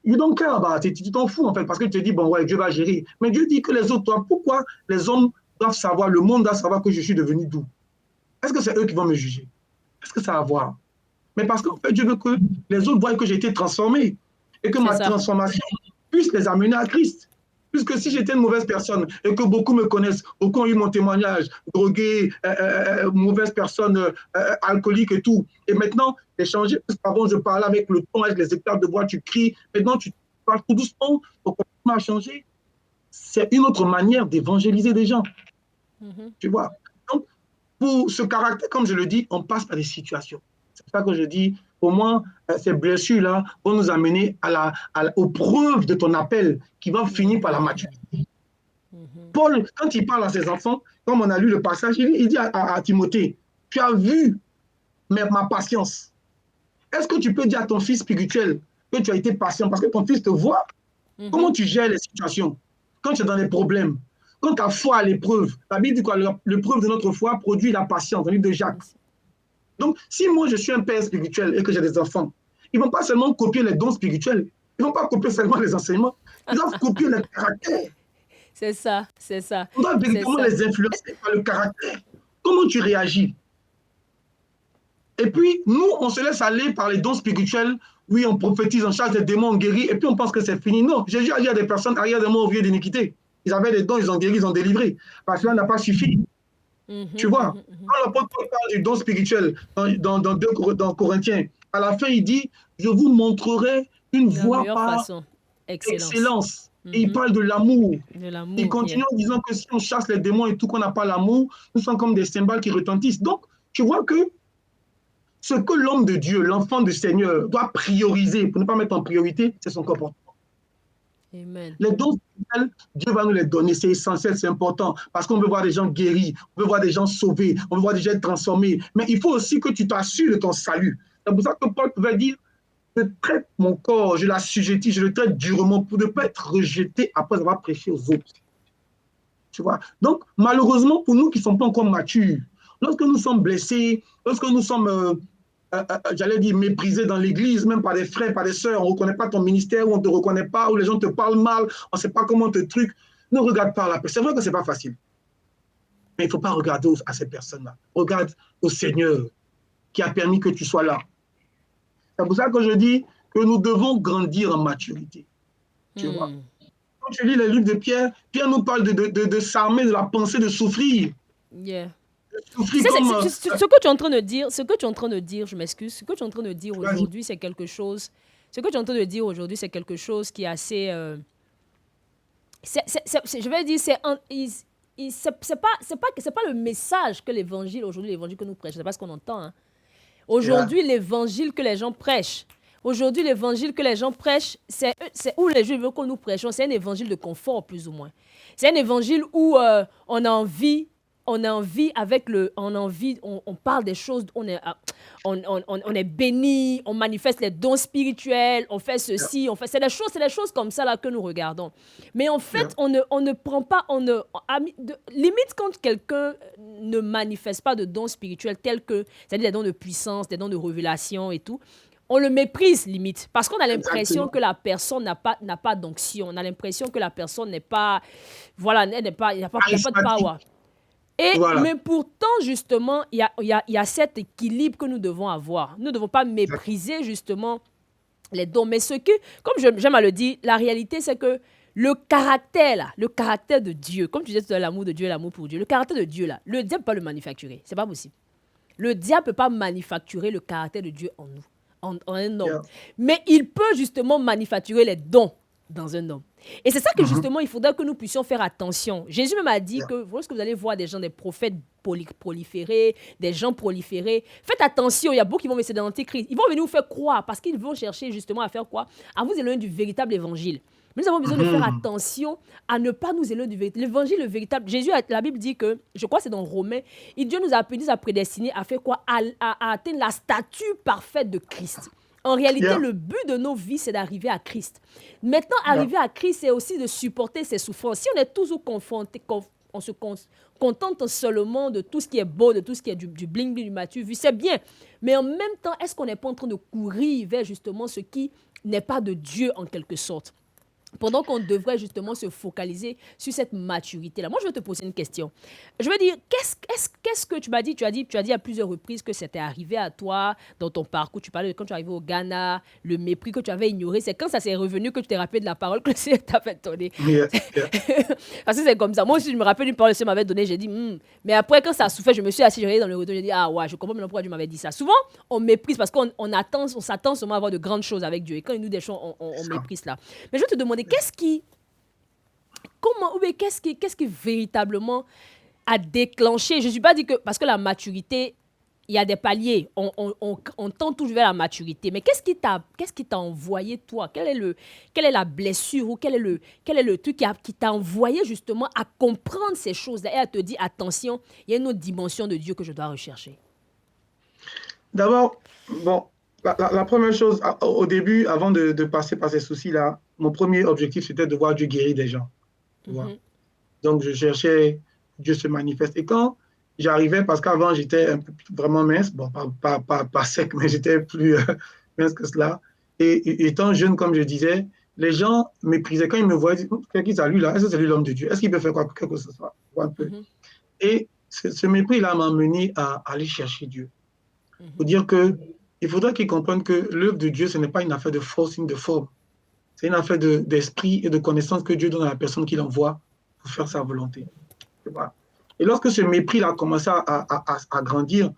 You don't care about it. Tu t'en fous, en fait, parce que tu te dis, bon, ouais, Dieu va gérer. Mais Dieu dit que les autres, toi, pourquoi les hommes doivent savoir, le monde doit savoir que je suis devenu doux? Est-ce que c'est eux qui vont me juger? Est-ce que ça va voir? mais parce qu'en fait, Dieu veut que les autres voient que j'ai été transformé et que C'est ma ça. transformation puisse les amener à Christ. Puisque si j'étais une mauvaise personne et que beaucoup me connaissent, beaucoup ont eu mon témoignage, drogué, mauvaise personne, alcoolique et tout, et maintenant, j'ai changé, parce qu'avant, je parlais avec le ton, avec les éclats de voix, tu cries, maintenant, tu parles tout doucement, donc on a changé. C'est une autre manière d'évangéliser des gens, Mhm. tu vois. Donc, pour ce caractère, comme je le dis, on passe par des situations. C'est pour ça que je dis, au moins, ces blessures-là vont nous amener aux preuves de ton appel qui va finir par la Mhm. maturité. Mhm. Paul, quand il parle à ses enfants, comme on a lu le passage, il dit à Timothée, tu as vu ma patience. Est-ce que tu peux dire à ton fils spirituel que tu as été patient parce que ton fils te voit? Comment Mhm. tu gères les situations quand tu es dans des problèmes? Quand ta foi à l'épreuve, la Bible dit quoi? L'épreuve de notre foi produit la patience, dans le livre de Jacques. Donc, si moi je suis un père spirituel et que j'ai des enfants, ils ne vont pas seulement copier les dons spirituels, ils ne vont pas copier seulement les enseignements, ils doivent copier le caractère. C'est ça, c'est ça, On doit c'est véritablement ça. les influencer par le caractère. Comment tu réagis? Et puis, nous, on se laisse aller par les dons spirituels. Oui, on prophétise, on charge des démons, on guérit, et puis on pense que c'est fini. Non, Jésus a dit à des personnes, arrière de moi, au vieux d'iniquité. Ils avaient des dons, ils ont guéri, ils ont délivré. Parce que cela n'a pas suffi. Tu Mhm, vois, mhm, mhm. quand l'apôtre parle du don spirituel dans Corinthiens, à la fin, il dit, je vous montrerai une De la voie meilleure par façon. Excellence. excellence. Et il Mhm. parle de l'amour. De Il l'amour, continue yeah. en disant que si on chasse les démons et tout, qu'on n'a pas l'amour, nous sommes comme des cymbales qui retentissent. Donc, tu vois que ce que l'homme de Dieu, l'enfant du Seigneur, doit prioriser pour ne pas mettre en priorité, c'est son comportement. Amen. Les dons spirituels, Dieu va nous les donner, c'est essentiel, c'est important, parce qu'on veut voir des gens guéris, on veut voir des gens sauvés, on veut voir des gens transformés. Mais il faut aussi que tu t'assures de ton salut. C'est pour ça que Paul pouvait dire, je traite mon corps, je l'assujettis, je le traite durement pour ne pas être rejeté après avoir prêché aux autres. Tu vois? Donc, malheureusement, pour nous qui ne sommes pas encore matures, lorsque nous sommes blessés, lorsque nous sommes, j'allais dire, méprisés dans l'église, même par des frères, par des sœurs, on ne reconnaît pas ton ministère, ou on ne te reconnaît pas, ou les gens te parlent mal, on ne sait pas comment te truc, ne regarde pas la personne. C'est vrai que ce n'est pas facile, mais il ne faut pas regarder à ces personnes-là. Regarde au Seigneur qui a permis que tu sois là. C'est pour ça que je dis que nous devons grandir en maturité. Tu vois? Hmm. Quand tu lis les livres de Pierre, Pierre nous parle de s'armer de la pensée de souffrir. Yeah. Tu Souffrir sais, comme. ce que tu es en train de dire, ce que tu es en train de dire, je m'excuse, ce que tu es en train de dire Vas-y. aujourd'hui, c'est quelque chose, ce que tu es en train de dire aujourd'hui, c'est quelque chose qui est assez, je vais dire, c'est pas le message que l'évangile, aujourd'hui, l'évangile que nous prêchons, c'est pas ce qu'on entend, hein. Yeah. Aujourd'hui, l'évangile que les gens prêchent, aujourd'hui, l'évangile que les gens prêchent, c'est où les Juifs veulent que nous prêchons, c'est un évangile de confort, plus ou moins. C'est un évangile où on a envie avec on parle des choses, on est béni, on manifeste les dons spirituels, on fait Yeah. ceci, c'est des choses comme ça là que nous regardons. Mais en Yeah. fait, on ne prend pas, limite quand quelqu'un ne manifeste pas de dons spirituels tels que, c'est-à-dire des dons de puissance, des dons de révélation et tout, on le méprise limite parce qu'on a l'impression Exactement. que la personne n'a pas d'onction, on a l'impression que la personne n'est pas, voilà, elle n'est pas, il n'y a pas de Charismatique. power. Et, Voilà. mais pourtant, justement, il y a cet équilibre que nous devons avoir. Nous ne devons pas mépriser, justement, les dons. Mais comme j'aime à le dire, la réalité, c'est que le caractère, là, le caractère de Dieu, comme tu disais tout à l'heure, l'amour de Dieu, l'amour pour Dieu, le caractère de Dieu, là, le diable ne peut pas le manufacturer. C'est pas possible. Le diable ne peut pas manufacturer le caractère de Dieu en nous, en un homme. Yeah. Mais il peut justement manufacturer les dons dans un homme. Et c'est ça que Mhm. justement, il faudra que nous puissions faire attention. Jésus même a dit Yeah. que lorsque vous allez voir des gens, des prophètes proliférer, des gens proliférer, faites attention, il y a beaucoup qui vont essayer dans l'antéchrist. Ils vont venir vous faire croire parce qu'ils vont chercher justement à faire quoi? À vous éloigner du véritable évangile. Mais nous avons besoin de faire Mhm. attention à ne pas nous éloigner du véritable. L'évangile, le véritable. Jésus, la Bible dit que, je crois que c'est dans Romains, Dieu nous a appelés, nous a prédestinés à faire quoi? À atteindre la stature parfaite de Christ. En réalité, Yeah. le but de nos vies, c'est d'arriver à Christ. Maintenant, Yeah. arriver à Christ, c'est aussi de supporter ses souffrances. Si on est toujours confronté, on se contente seulement de tout ce qui est beau, de tout ce qui est du bling-bling, du matu vu, c'est bien. Mais en même temps, est-ce qu'on n'est pas en train de courir vers justement ce qui n'est pas de Dieu en quelque sorte? Pendant qu'on devrait justement se focaliser sur cette maturité-là. Moi, je vais te poser une question. Je veux dire, qu'est-ce que tu m'as dit? Tu as dit à plusieurs reprises que c'était arrivé à toi dans ton parcours. Tu parlais de quand tu es arrivé au Ghana, le mépris que tu avais ignoré. C'est quand ça s'est revenu que tu t'es rappelé de la parole que le Seigneur t'avait donnée. Yeah, yeah. Parce que c'est comme ça. Moi aussi, je me rappelle une parole que le Seigneur m'avait donnée. J'ai dit, mais après, quand ça souffrait, je me suis assis, j'ai regardé dans le retour. J'ai dit, ah ouais, je comprends maintenant pourquoi Dieu m'avait dit ça. Souvent, on méprise parce on s'attend seulement à avoir de grandes choses avec Dieu. Et quand il nous dit des choses, on méprise là. Mais je vais te demander, qu'est-ce qui véritablement a déclenché? Je ne suis pas dit que, parce que la maturité, il y a des paliers, on tend toujours vers la maturité, mais qu'est-ce qui t'a envoyé toi? Quelle est la blessure ou quel est le truc qui t'a envoyé justement à comprendre ces choses-là et à te dire, attention, il y a une autre dimension de Dieu que je dois rechercher? D'abord, bon, la première chose, au début, avant de passer par ces soucis-là, mon premier objectif, c'était de voir Dieu guérir des gens. Tu vois. Donc, je cherchais Dieu se manifeste. Et quand j'arrivais, parce qu'avant, j'étais vraiment mince, bon, pas sec, mais j'étais plus mince que cela. Et étant jeune, comme je disais, les gens méprisaient. Quand ils me voyaient, ils disaient, qu'est-ce qu'il a lui là? Est-ce que c'est lui l'homme de Dieu? Est-ce qu'il peut faire quoi que ce soit? Un peu. Et ce mépris-là m'a mené à aller chercher Dieu. Pour dire qu'il faudrait qu'ils comprennent que l'œuvre de Dieu, ce n'est pas une affaire de force, ni de forme. C'est une affaire d'esprit et de connaissance que Dieu donne à la personne qu'il envoie pour faire sa volonté. Et lorsque ce mépris-là a commencé à grandir,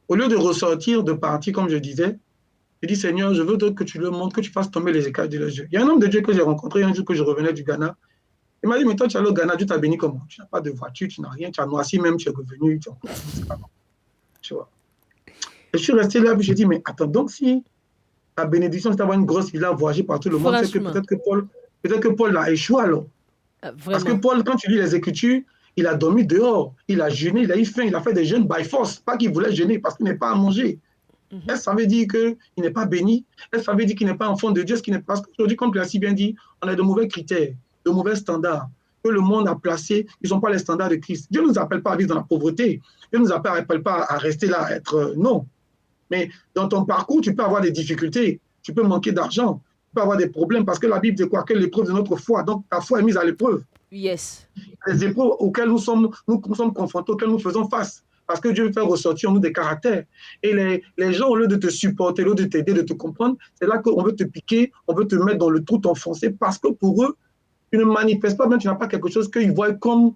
au lieu de ressortir, de partir, comme je disais, je dis, Seigneur, je veux que tu le montres, que tu fasses tomber les écailles de leurs yeux. Il y a un homme de Dieu que j'ai rencontré un jour que je revenais du Ghana. Il m'a dit, mais toi, tu es allé au Ghana, Dieu t'a béni comment? Tu n'as pas de voiture, tu n'as rien, tu as noirci même, tu es revenu, tu vois. Et je suis resté là, puis j'ai dit, mais attends, donc si la bénédiction, c'est d'avoir une grosse villa, voyager par tout le monde, c'est que peut-être que Paul a échoué alors. Parce que Paul, quand tu lis les Écritures, il a dormi dehors, il a jeûné, il a eu faim, il a fait des jeûnes by force, pas qu'il voulait jeûner parce qu'il n'est pas à manger. Est-ce que ça veut dire qu'il n'est pas béni? Est-ce que ça veut dire qu'il n'est pas enfant de Dieu? Parce qu'aujourd'hui, comme tu l'as si bien dit, on a de mauvais critères, de mauvais standards que le monde a placés, ils n'ont pas les standards de Christ. Dieu ne nous appelle pas à vivre dans la pauvreté. Dieu ne nous appelle pas à rester là, à être... non. Mais dans ton parcours, tu peux avoir des difficultés, tu peux manquer d'argent, tu peux avoir des problèmes parce que la Bible dit quoi? Que l'épreuve de notre foi. Donc, ta foi est mise à l'épreuve. Yes. Les épreuves auxquelles nous sommes confrontés, auxquelles nous faisons face. Parce que Dieu veut faire ressortir en nous des caractères. Et les gens, au lieu de te supporter, au lieu de t'aider, de te comprendre, c'est là qu'on veut te piquer, on veut te mettre dans le trou, t'enfoncer, parce que pour eux, tu ne manifestes pas, même tu n'as pas quelque chose qu'ils voient comme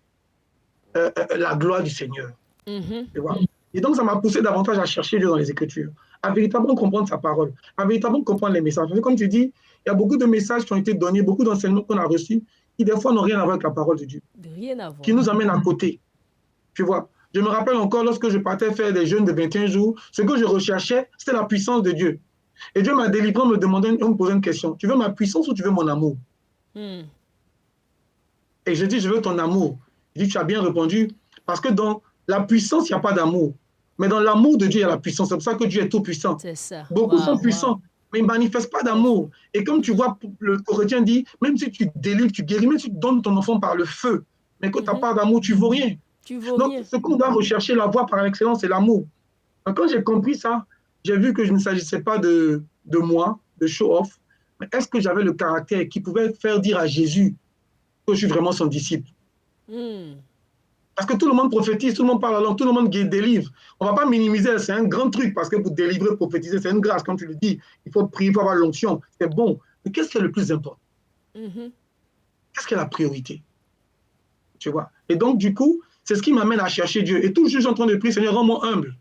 la gloire du Seigneur. Tu vois? Et donc, ça m'a poussé davantage à chercher Dieu dans les Écritures, à véritablement comprendre sa parole, à véritablement comprendre les messages. Parce que comme tu dis, il y a beaucoup de messages qui ont été donnés, beaucoup d'enseignements qu'on a reçus, qui des fois n'ont rien à voir avec la parole de Dieu. Rien à voir. Qui nous amènent à côté. Tu vois? Je me rappelle encore, lorsque je partais faire des jeûnes de 21 jours, ce que je recherchais, c'était la puissance de Dieu. Et Dieu m'a délivré en me posant une question. Tu veux ma puissance ou tu veux mon amour? Et je dis, je veux ton amour. Il dit, tu as bien répondu, parce que dans la puissance, il n'y a pas d'amour. Mais dans l'amour de Dieu, il y a la puissance. C'est pour ça que Dieu est tout puissant. C'est ça. Beaucoup sont puissants, mais ils ne manifestent pas d'amour. Et comme tu vois, le Corétien dit, même si tu délivres, tu guéris, même si tu donnes ton enfant par le feu, mais que tu n'as pas d'amour, tu ne vaux rien. Donc, ce qu'on doit rechercher, la voie par excellence, c'est l'amour. Donc, quand j'ai compris ça, j'ai vu que je ne s'agissait pas de moi, de show-off, mais est-ce que j'avais le caractère qui pouvait faire dire à Jésus que je suis vraiment son disciple? Parce que tout le monde prophétise, tout le monde parle la langue, tout le monde délivre. On ne va pas minimiser, c'est un grand truc, parce que pour délivrer, prophétiser, c'est une grâce, comme tu le dis. Il faut prier, il faut avoir l'onction, c'est bon. Mais qu'est-ce qui est le plus important? Qu'est-ce qui est la priorité? Tu vois? Et donc, du coup, c'est ce qui m'amène à chercher Dieu. Et toujours, je suis en train de prier, Seigneur, rends-moi humble.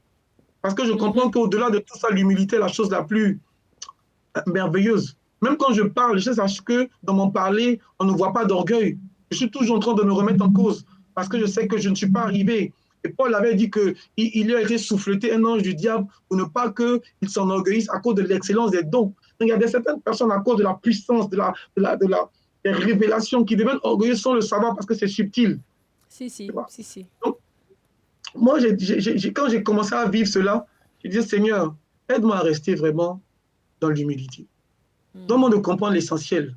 Parce que je comprends qu'au-delà de tout ça, l'humilité est la chose la plus merveilleuse. Même quand je parle, je sais que dans mon parler, on ne voit pas d'orgueil. Je suis toujours en train de me remettre en cause parce que je sais que je ne suis pas arrivé. Et Paul avait dit qu'il a été souffleté un ange du diable pour ne pas qu'il s'enorgueillisse à cause de l'excellence des dons. Donc, il y a certaines personnes à cause de la puissance, des révélations qui deviennent orgueilleuses sans le savoir parce que c'est subtil. Si. Donc, moi, quand j'ai commencé à vivre cela, je disais, Seigneur, aide-moi à rester vraiment dans l'humilité. Donne-moi de comprendre l'essentiel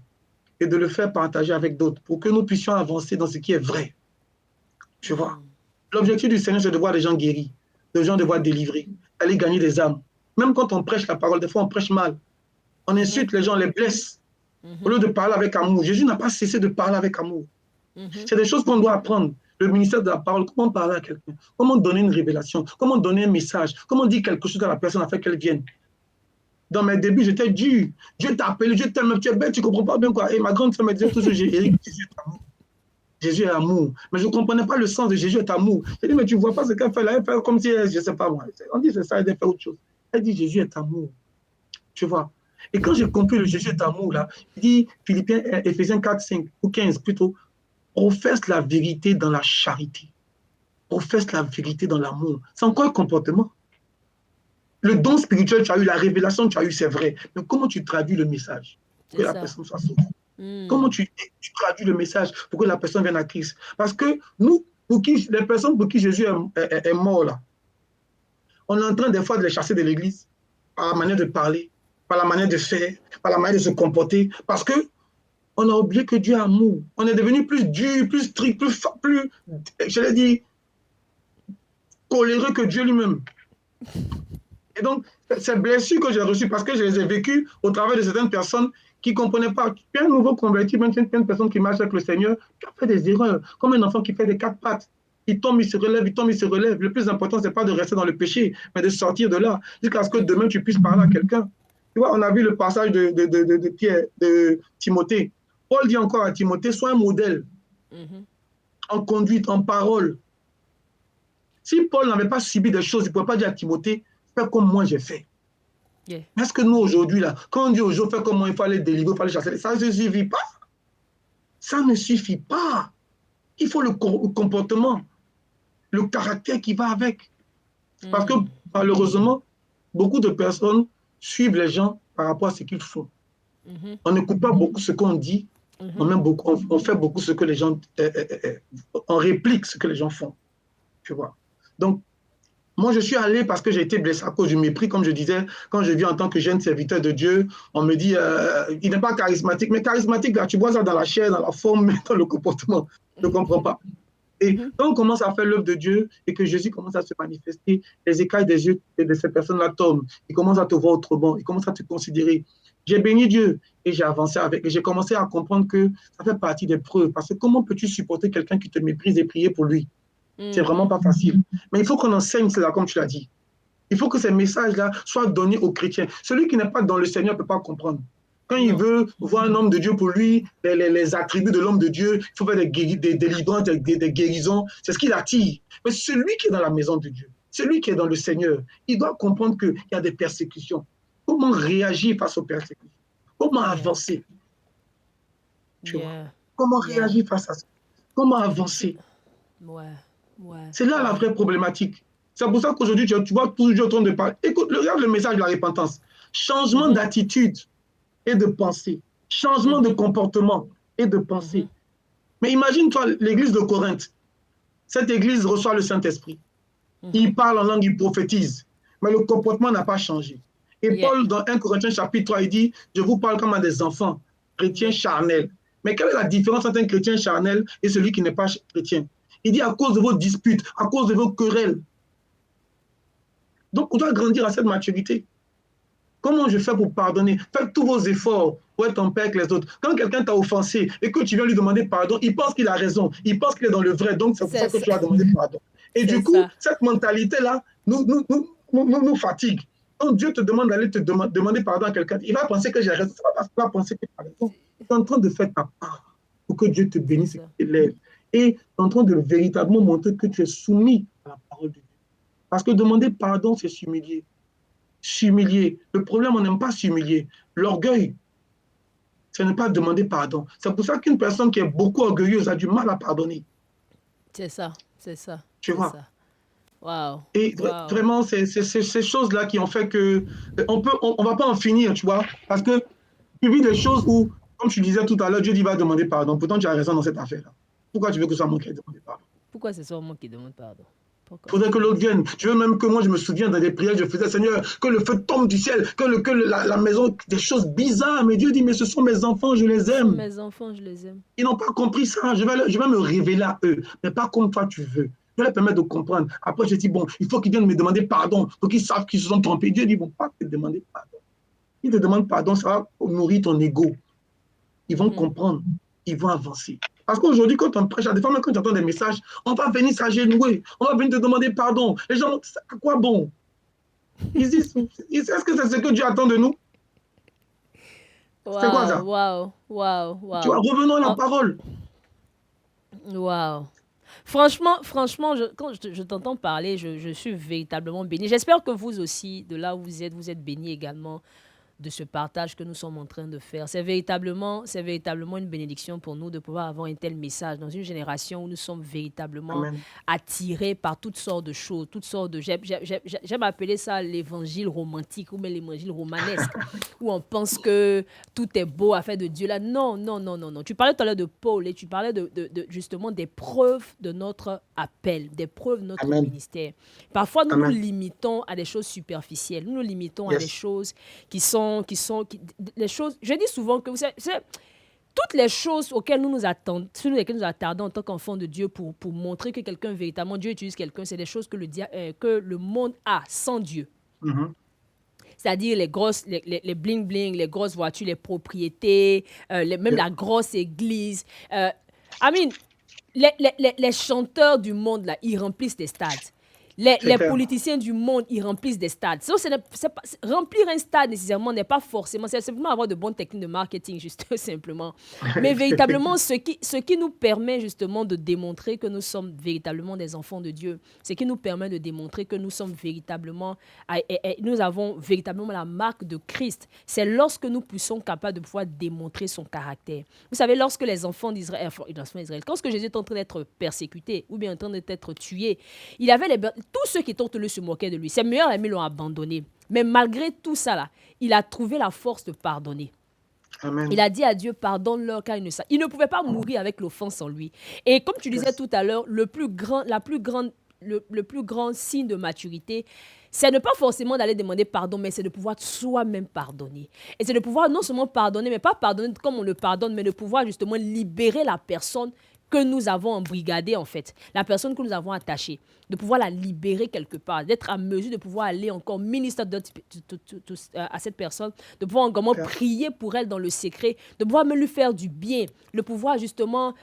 et de le faire partager avec d'autres pour que nous puissions avancer dans ce qui est vrai. Tu vois? L'objectif du Seigneur, c'est de voir des gens guéris, des gens de voir délivrés, aller gagner des âmes. Même quand on prêche la parole, des fois on prêche mal. On insulte les gens, on les blesse. Au Mhm. lieu de parler avec amour. Jésus n'a pas cessé de parler avec amour. Mhm. C'est des choses qu'on doit apprendre. Le ministère de la parole, comment parler à quelqu'un, comment donner une révélation, comment donner un message, comment dire quelque chose à la personne afin qu'elle vienne. Dans mes débuts, j'étais dur. Dieu t'a appelé, Dieu t'aime, tu es belle, tu ne comprends pas bien quoi. Et ma grande sœur me disait toujours, Éric, Jésus est amour. Jésus est amour. Mais je ne comprenais pas le sens de Jésus est amour. J'ai dit, mais tu ne vois pas ce qu'elle fait là. Elle fait comme si, je ne sais pas moi. On dit c'est ça, elle fait autre chose. Elle dit, Jésus est amour. Tu vois. Et quand j'ai compris le Jésus est amour, là, il dit, Philippiens, Éphésiens 4, 5 ou 15 plutôt, professe la vérité dans la charité. Professe la vérité dans l'amour. C'est encore un comportement. Le don spirituel, tu as eu, la révélation, tu as eu, c'est vrai. Mais comment tu traduis le message pour que C'est la ça. personne soit sauvée? Comment Hmm. tu traduis le message pour que la personne vienne à Christ? Parce que nous, les personnes pour qui Jésus est mort, là, on est en train des fois de les chasser de l'église par la manière de parler, par la manière de faire, par la manière de se comporter. Parce que on a oublié que Dieu est amour. On est devenu plus dur, plus strict, plus je l'ai dit, coléreux que Dieu lui-même. Et donc, ces blessures que j'ai reçues, parce que je les ai vécues au travers de certaines personnes qui ne comprenaient pas. Tu es un nouveau converti, même si tu es une personne qui marche avec le Seigneur, tu as fait des erreurs, comme un enfant qui fait des quatre pattes. Il tombe, il se relève, il tombe, il se relève. Le plus important, ce n'est pas de rester dans le péché, mais de sortir de là, jusqu'à ce que demain, Mhm. tu puisses parler à quelqu'un. Tu vois, on a vu le passage de Pierre, de Timothée. Paul dit encore à Timothée, sois un modèle Mhm. en conduite, en parole. Si Paul n'avait pas subi des choses, il ne pouvait pas dire à Timothée, fais comme moi j'ai fait. Yeah. Mais est-ce que nous, aujourd'hui, là, quand on dit aux gens, fais comment il faut aller délivrer, il faut aller chasser, ça ne suffit pas. Ça ne suffit pas. Il faut le comportement, le caractère qui va avec. Parce que Hmm. malheureusement, beaucoup de personnes suivent les gens par rapport à ce qu'ils font. Mhm. On n'écoute pas beaucoup ce qu'on dit, Mhm. on fait beaucoup ce que les gens, on réplique ce que les gens font. Tu vois. Donc, moi, je suis allé parce que j'ai été blessé à cause du mépris, comme je disais, quand je vis en tant que jeune serviteur de Dieu, on me dit, il n'est pas charismatique, mais charismatique, là, tu vois ça dans la chair, dans la forme, mais dans le comportement. Je ne comprends pas. Et Mhm. quand on commence à faire l'œuvre de Dieu et que Jésus commence à se manifester, les écailles des yeux de ces personnes-là tombent. Ils commencent à te voir autrement, ils commencent à te considérer. J'ai béni Dieu et j'ai avancé avec, et j'ai commencé à comprendre que ça fait partie des preuves. Parce que comment peux-tu supporter quelqu'un qui te méprise et prier pour lui? C'est vraiment Mhm. pas facile. Mais il faut qu'on enseigne cela, comme tu l'as dit. Il faut que ces messages-là soient donnés aux chrétiens. Celui qui n'est pas dans le Seigneur ne peut pas comprendre. Quand il Non. veut voir un homme de Dieu pour lui, les attributs de l'homme de Dieu, il faut faire des délivrances, des guérisons, c'est ce qui l'attire. Mais celui qui est dans la maison de Dieu, celui qui est dans le Seigneur, il doit comprendre qu'il y a des persécutions. Comment réagir face aux persécutions? Comment Yeah. avancer? Tu vois? Yeah. Comment Yeah. réagir face à ça? Comment C'est- avancer? Ouais. Ouais. C'est là la Ouais. vraie problématique. C'est pour ça qu'aujourd'hui, tu vois toujours en train de parler. Écoute, regarde le message de la repentance. Changement Mhm. d'attitude et de pensée. Changement de Mhm. comportement et de Mhm. pensée. Mais imagine-toi l'église de Corinthe. Cette église reçoit le Saint-Esprit. Mhm. Il parle en langue, il prophétise. Mais le comportement n'a pas changé. Et Yeah. Paul, dans 1 Corinthiens chapitre 3, il dit, je vous parle comme à des enfants, chrétiens Yeah. charnels. Mais quelle est la différence entre un chrétien charnel et celui qui n'est pas chrétien? Il dit à cause de vos disputes, à cause de vos querelles. Donc, on doit grandir à cette maturité. Comment je fais pour pardonner? Faites tous vos efforts pour être en paix avec les autres. Quand quelqu'un t'a offensé et que tu viens lui demander pardon, il pense qu'il a raison, il pense qu'il est dans le vrai, donc c'est pour ça C'est que ça. tu vas demander pardon. Et C'est du coup, ça. cette mentalité-là nous fatigue. Quand Dieu te demande d'aller demander pardon à quelqu'un, il va penser que j'ai raison. C'est pas parce qu'il va penser que tu as raison. Tu es en train de faire ta part pour que Dieu te C'est bénisse et ça. t'élève. Et tu es en train de véritablement montrer que tu es soumis à la parole de Dieu. Parce que demander pardon, c'est s'humilier. S'humilier. Le problème, on n'aime pas s'humilier. L'orgueil, ce n'est pas demander pardon. C'est pour ça qu'une personne qui est beaucoup orgueilleuse a du mal à pardonner. C'est ça. C'est ça. Tu C'est vois. ça. Wow. Et Wow. vraiment, c'est ces choses-là qui ont fait que on va pas en finir, tu vois. Parce que tu vis des choses où, comme tu disais tout à l'heure, Dieu dit va demander pardon. Pourtant, tu as raison dans cette affaire-là. Pourquoi tu veux que ce soit moi qui ai demandé pardon? Pourquoi c'est seulement moi qui demande pardon? Pourquoi? Il faudrait que l'autre vienne. Tu veux même que moi, je me souviens dans des prières, je faisais, Seigneur, que le feu tombe du ciel, la maison, des choses bizarres. Mais Dieu dit, mais ce sont mes enfants, je les Ce sont aime. mes enfants, je les aime. Ils n'ont pas compris ça. Je vais me révéler à eux, mais pas comme toi tu veux. Je vais leur permettre de comprendre. Après, je dis, bon, il faut qu'ils viennent me demander pardon pour qu'ils savent qu'ils se sont trompés. Dieu dit, ils ne vont pas te demander pardon. Ils te demandent pardon, ça va nourrir ton ego. ils vont Mhm. comprendre, ils vont avancer. Parce qu'aujourd'hui, quand on prêche, à des fois, même quand j'entends des messages, on va venir s'agenouiller, on va venir te demander pardon. Les gens, à quoi bon? Ils disent, est-ce que c'est ce que Dieu attend de nous? C'est quoi Waouh, ça? waouh, waouh, Tu vois, waouh. revenons à la En- parole. Waouh. Franchement, quand je t'entends parler, je suis véritablement béni. J'espère que vous aussi, de là où vous êtes béni également de ce partage que nous sommes en train de faire. C'est véritablement une bénédiction pour nous de pouvoir avoir un tel message dans une génération où nous sommes véritablement Amen. attirés par toutes sortes de choses, toutes sortes de... J'aime appeler ça l'évangile romantique ou même l'évangile romanesque, où on pense que tout est beau à faire de Dieu là. Non, non, non, non, non. Tu parlais tout à l'heure de Paul et tu parlais justement des preuves de notre appel, des preuves de notre Amen. ministère. Parfois, nous nous Amen. limitons à des choses superficielles. Nous nous limitons à des Yes. choses les choses, je dis souvent que toutes les choses auxquelles nous nous attendons, sur lesquelles nous attardons en tant qu'enfants de Dieu pour montrer que quelqu'un véritablement, Dieu utilise quelqu'un, c'est des choses que le monde a sans Dieu. Mhm. C'est-à-dire les bling-bling, les grosses voitures, les propriétés, même Yeah. la grosse église. I mean, les chanteurs du monde, là, ils remplissent des stades. C'est Les clair. politiciens du monde, ils remplissent des stades. Remplir un stade, nécessairement, n'est pas forcément... C'est simplement avoir de bonnes techniques de marketing, juste simplement. Mais véritablement, ce qui nous permet justement de démontrer que nous sommes véritablement des enfants de Dieu, ce qui nous permet de démontrer que nous sommes véritablement... nous avons véritablement la marque de Christ. C'est lorsque nous sommes capables de pouvoir démontrer son caractère. Vous savez, lorsque les enfants d'Israël... Quand Jésus est en train d'être persécuté ou bien en train d'être tué, il avait tous ceux qui étaient autour de lui se moquaient de lui. Ses meilleurs amis l'ont abandonné. Mais malgré tout ça, là, il a trouvé la force de pardonner. Il Amen. a dit à Dieu, pardonne-leur car ils ne savent. Il ne pouvait pas mourir avec l'offense en lui. Et comme tu disais Yes. tout à l'heure, le plus grand signe de maturité, c'est ne pas forcément d'aller demander pardon, mais c'est de pouvoir soi-même pardonner. Et c'est de pouvoir non seulement pardonner, mais pas pardonner comme on le pardonne, mais de pouvoir justement libérer la personne que nous avons embrigadée, en fait, la personne que nous avons attachée, de pouvoir la libérer quelque part, d'être à mesure de pouvoir aller encore ministre à cette personne, de pouvoir encore Yeah. prier pour elle dans le secret, de pouvoir me lui faire du bien, de pouvoir justement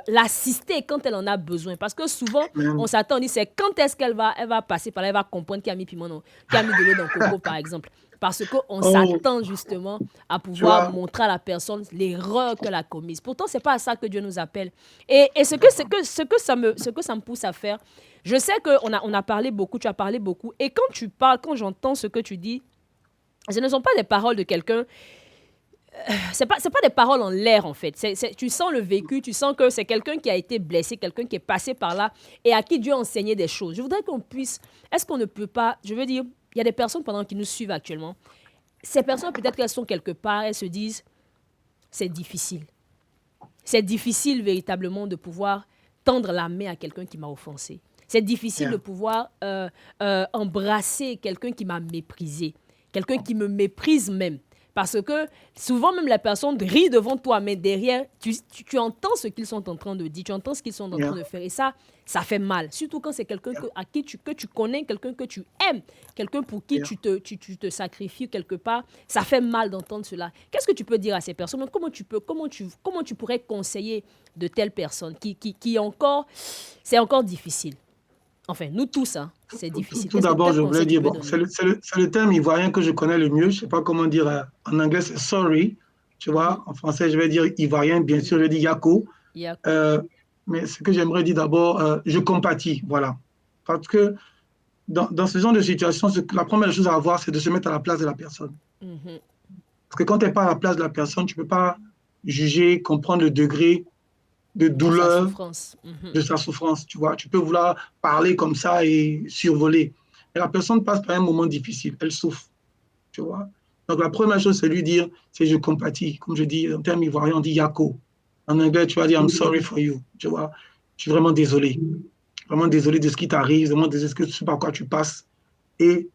l'assister quand elle en a besoin. Parce que souvent, on Amen. s'attend, on dit, c'est quand est-ce elle va passer par là, elle va comprendre qu'il y a mis piment, qu'il y a mis de l'eau dans le coco, par exemple. Parce qu'on Oh, s'attend justement à tu pouvoir vois, montrer à la personne l'erreur qu'elle a commise. Pourtant, ce n'est pas à ça que Dieu nous appelle. Et ce que ça me pousse à faire, je sais on a parlé beaucoup, tu as parlé beaucoup. Et quand tu parles, quand j'entends ce que tu dis, ce ne sont pas des paroles de quelqu'un, c'est pas des paroles en l'air en fait. Tu sens le vécu, tu sens que c'est quelqu'un qui a été blessé, quelqu'un qui est passé par là et à qui Dieu a enseigné des choses. Je voudrais qu'on puisse, est-ce qu'on ne peut pas, je veux dire, il y a des personnes pendant qui nous suivent actuellement. Ces personnes, peut-être qu'elles sont quelque part, elles se disent, c'est difficile. C'est difficile véritablement de pouvoir tendre la main à quelqu'un qui m'a offensé. C'est difficile de yeah. pouvoir embrasser quelqu'un qui m'a méprisé, quelqu'un qui me méprise même. Parce que souvent même la personne rit devant toi, mais derrière, tu entends ce qu'ils sont en train de dire, tu entends ce qu'ils sont en train Yeah. de faire. Et ça fait mal. Surtout quand c'est quelqu'un que tu connais, quelqu'un que tu aimes, quelqu'un pour qui Yeah. tu te sacrifies quelque part. Ça fait mal d'entendre cela. Qu'est-ce que tu peux dire à ces personnes? Comment tu pourrais conseiller de telles personnes qui encore, c'est encore difficile. Enfin, nous tous, hein, c'est difficile. Tout d'abord, Quel je voulais conseil tu dire, peux bon, donner? c'est le terme ivoirien que je connais le mieux. Je ne sais pas comment dire en anglais, c'est sorry. Tu vois, Mhm. en français, je vais dire ivoirien, bien sûr, je dis yako. Yako. Euh, mais ce que j'aimerais dire d'abord, je compatis. Voilà. Parce que dans ce genre de situation, la première chose à avoir, c'est de se mettre à la place de la personne. Mhm. Parce que quand tu n'es pas à la place de la personne, tu ne peux pas juger, comprendre le degré de De sa douleur souffrance. Mhm. de sa souffrance, tu vois. Tu peux vouloir parler comme ça et survoler. Mais la personne passe par un moment difficile, elle souffre, tu vois. Donc la première chose, c'est lui dire, c'est je compatis. Comme je dis, en termes ivoiriens, on dit yako. En anglais, tu vas dire I'm sorry for you, tu vois. Je suis vraiment désolé de ce qui t'arrive, vraiment désolé de ce par quoi tu passes. Et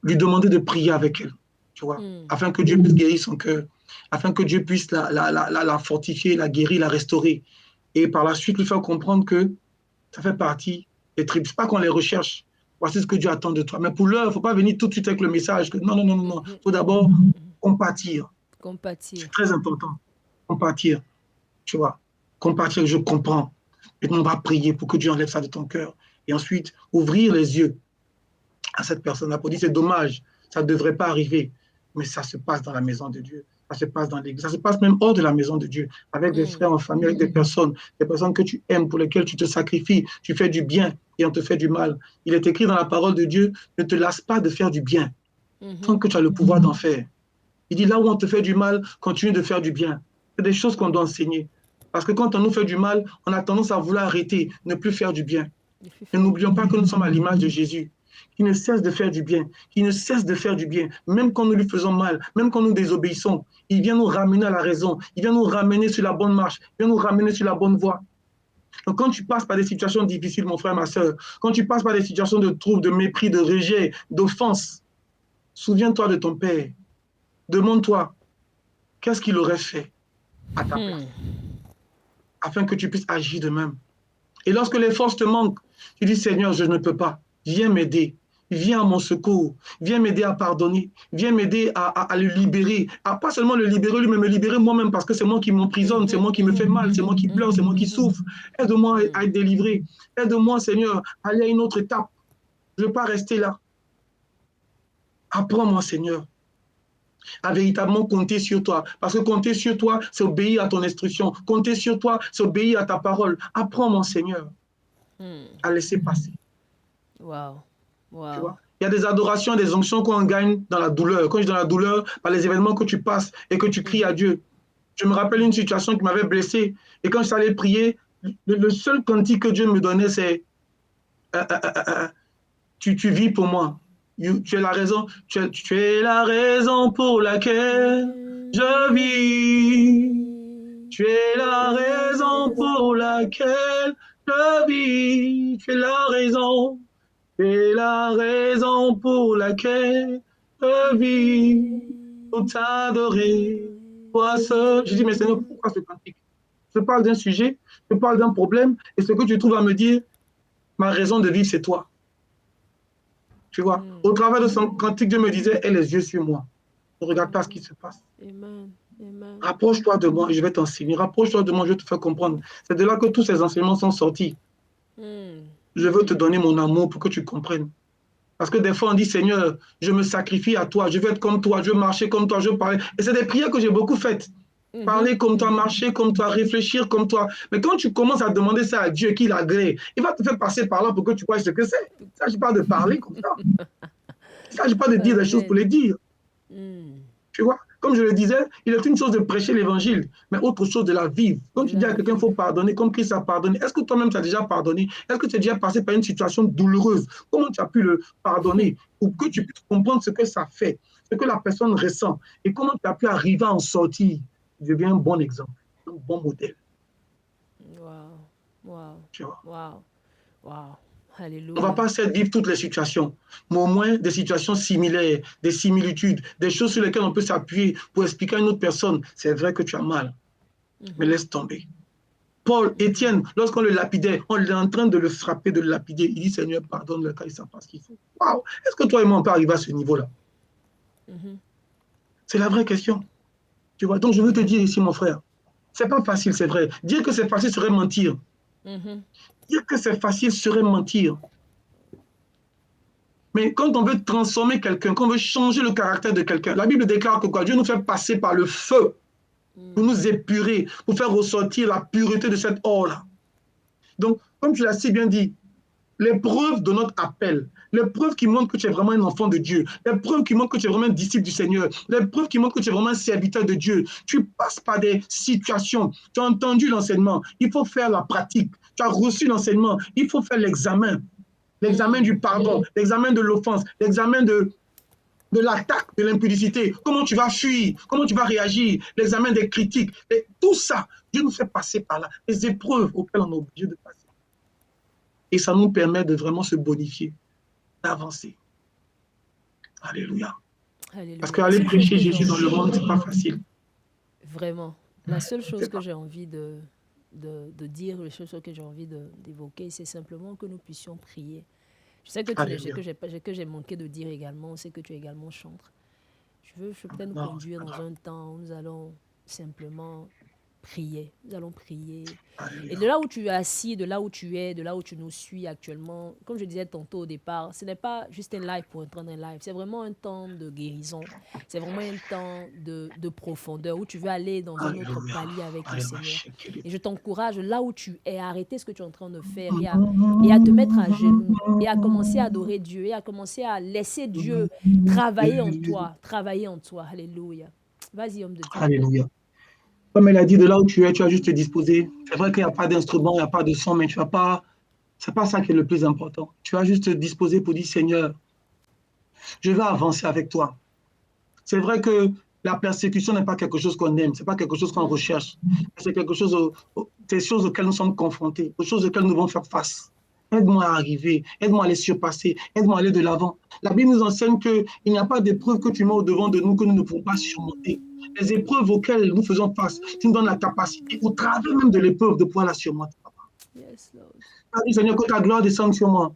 lui demander de prier avec elle, tu vois, Mm. afin que Dieu puisse guérir son cœur, afin que Dieu puisse la fortifier, la guérir, la restaurer. Et par la suite, lui faire comprendre que ça fait partie des tribus. Ce n'est pas qu'on les recherche. Voici ce que Dieu attend de toi. Mais pour l'heure, il ne faut pas venir tout de suite avec le message que non, non, non, non, non. Il Mhm. faut d'abord compatir. Compatir. C'est très important. Compatir, tu vois. Compatir, je comprends. Maintenant, on va prier pour que Dieu enlève ça de ton cœur. Et ensuite, ouvrir les yeux à cette personne-là pour dire c'est dommage, ça ne devrait pas arriver, mais ça se passe dans la maison de Dieu, ça se passe dans l'église, ça se passe même hors de la maison de Dieu, avec des Mm. frères en famille, avec des personnes que tu aimes, pour lesquelles tu te sacrifies, tu fais du bien et on te fait du mal. Il est écrit dans la parole de Dieu, ne te lasse pas de faire du bien, tant Mhm. que tu as le pouvoir d'en faire. Il dit là où on te fait du mal, continue de faire du bien. C'est des choses qu'on doit enseigner. Parce que quand on nous fait du mal, on a tendance à vouloir arrêter, ne plus faire du bien. Il faut Et faire du n'oublions bien. pas que nous sommes à l'image de Jésus, qui ne cesse de faire du bien, qui ne cesse de faire du bien, même quand nous lui faisons mal, même quand nous désobéissons. Il vient nous ramener à la raison, il vient nous ramener sur la bonne marche, il vient nous ramener sur la bonne voie. Donc quand tu passes par des situations difficiles, mon frère, ma soeur, quand tu passes par des situations de trouble, de mépris, de rejet, d'offense, souviens-toi de ton Père. Demande-toi, qu'est-ce qu'il aurait fait à ta place, Hmm. afin que tu puisses agir de même. Et lorsque les forces te manquent, tu dis, Seigneur, je ne peux pas. Viens m'aider. Viens à mon secours. Viens m'aider à pardonner. Viens m'aider à le libérer. À pas seulement le libérer lui, mais me libérer moi-même parce que c'est moi qui m'emprisonne, c'est Mhm, moi qui me fais mhm, mal, c'est moi mhm, qui pleure, c'est mhm, moi qui mhm. souffre. Aide-moi à Hmm. être délivré. Aide-moi, Seigneur, à aller à une autre étape. Je ne veux pas rester là. Apprends-moi, Seigneur, à véritablement compter sur toi. Parce que compter sur toi, c'est obéir à ton instruction. Compter sur toi, c'est obéir à ta parole. Apprends, mon Seigneur, Hmm. à laisser passer. Wow. Tu Wow. vois, il y a des adorations, des onctions qu'on gagne dans la douleur. Quand je dis dans la douleur, par les événements que tu passes et que tu cries à Mhm, Dieu. Je me rappelle une mhm. situation qui m'avait blessé. Et quand je allé prier, le seul cantique que Dieu me donnait, c'est euh, euh, euh, euh, tu vis pour moi. Tu es la raison. Tu es la raison pour Pour laquelle laquelle je je vis. vis, Tu es tu la es la raison pour raison. laquelle je vis. Tu es la raison. C'est la raison pour laquelle je Je vis pour vis pour t'adorer. Toi seul. Je dis, mais Seigneur, t'adorer. pourquoi ce cantique? Je parle d'un sujet, je parle d'un problème, et ce que tu trouves à me dire, ma raison de vivre, c'est toi. Tu vois, Hmm. au travers de son cantique, Dieu me disait, aie les yeux sur moi. Ne regarde pas ce qui Amen. se passe. Amen. Amen. Rapproche-toi de moi et je vais t'enseigner. Rapproche-toi de moi, je vais te faire comprendre. C'est de là que tous ces enseignements sont sortis. Hmm. Je veux te donner mon amour pour que tu comprennes. Parce que des fois, on dit, Seigneur, je me sacrifie à toi, je veux être comme toi, je veux marcher comme toi, je veux parler. Et c'est des prières que j'ai beaucoup faites. Mhm, Parler comme toi, mhm. marcher comme toi, réfléchir comme toi. Mais quand tu commences à demander ça à Dieu, qu'il agrée, il va te faire passer par là pour que tu vois ce que c'est. Il ne s'agit pas de parler comme ça. Il ne s'agit pas de dire des choses pour Amen. les dire. Hmm. Tu vois, comme je le disais, il est une chose de prêcher l'évangile, mais autre chose de la vivre. Quand De tu dis la à quelqu'un qu'il faut vivre. pardonner, comme Christ a pardonné, est-ce que toi-même tu as déjà pardonné? Est-ce que tu es déjà passé par une situation douloureuse? Comment tu as pu le Hmm. pardonner pour que tu puisses comprendre ce que ça fait, ce que la personne ressent et comment tu as pu arriver à en sortir? Tu deviens un bon exemple, un bon modèle. Wow. Wow. Tu vois. Wow. Wow. On ne va Alléluia. pas essayer de vivre toutes les situations, mais au moins des situations similaires, des similitudes, des choses sur lesquelles on peut s'appuyer pour expliquer à une autre personne, c'est vrai que tu as mal, mais Mhm, laisse tomber. Paul, mhm, Étienne, lorsqu'on le lapidait, on est en train de le frapper, de le lapider. Il dit, Seigneur, pardonne-le car il ne sait pas ce qu'il faut. Waouh! Est-ce que toi et moi, on peut arriver à ce niveau-là? mhm, C'est la vraie question. Tu vois? Donc, je veux te dire ici, mon frère, c'est pas facile, c'est vrai. Dire que c'est facile serait mentir. mhm, Dire que c'est facile serait mentir. Mais quand on veut transformer quelqu'un, quand on veut changer le caractère de quelqu'un, la Bible déclare que quoi? Dieu nous fait passer par le feu pour mhm, nous épurer, pour faire ressortir la pureté de cette or-là. Donc, comme tu l'as si bien dit, les preuves de notre appel, les preuves qui montrent que tu es vraiment un enfant de Dieu, les preuves qui montrent que tu es vraiment un disciple du Seigneur, les preuves qui montrent que tu es vraiment un serviteur de Dieu. Tu passes par des situations, tu as entendu l'enseignement, il faut faire la pratique, tu as reçu l'enseignement, il faut faire l'examen, l'examen mhm. du pardon, l'examen de l'offense, l'examen de l'attaque, de l'impudicité, comment tu vas fuir, comment tu vas réagir, l'examen des critiques, et tout ça, Dieu nous fait passer par là, les épreuves auxquelles on est obligé de passer. Et ça nous permet de vraiment se bonifier, d'avancer. Alléluia. Parce Alléluia. La qu'aller seule chose prêcher que j'ai Jésus dans le envie, monde, c'est pas facile. vraiment, la seule chose C'est que pas. j'ai envie de dire, les choses que j'ai envie d'évoquer, c'est simplement que nous puissions prier. Je sais que tu, ce Alléluia. que j'ai manqué de dire également, c'est que tu es également chantre. Je peux peut-être nous Non, c'est conduire pas dans grave. un temps où nous allons simplement prier. Nous allons prier. Et de Alléluia. là où tu es assis, de là où tu es, de là où tu nous suis actuellement, comme je disais tantôt au départ, ce n'est pas juste un live pour entendre un live. C'est vraiment un temps de guérison. C'est vraiment un temps de profondeur où tu veux aller dans un autre Alléluia. palier avec le Seigneur. Alléluia. Et je t'encourage là où tu es à arrêter ce que tu es en train de faire et à te mettre à genoux et à commencer à adorer Dieu et à commencer à laisser Dieu travailler en toi, travailler en toi. Alléluia. Vas-y, homme de Dieu. Alléluia. Comme elle a dit, de là où tu es, tu as juste te disposer. C'est vrai qu'il n'y a pas d'instrument, il n'y a pas de son, mais tu as pas, c'est pas ça qui est le plus important. Tu as juste te disposer pour dire, Seigneur, je vais avancer avec toi. C'est vrai que la persécution n'est pas quelque chose qu'on aime, c'est pas quelque chose qu'on recherche. C'est quelque chose, c'est des choses auxquelles nous sommes confrontés, aux choses auxquelles nous devons faire face. Aide-moi à arriver, aide-moi à les surpasser, aide-moi à aller de l'avant. La Bible nous enseigne qu'il n'y a pas d'épreuves que tu mets au-devant de nous que nous ne pouvons pas surmonter. Les épreuves auxquelles nous faisons face, tu nous donnes la capacité, au travers même de l'épreuve, de pouvoir la surmonter. Yes, Lord. Seigneur, que ta gloire descende sur moi.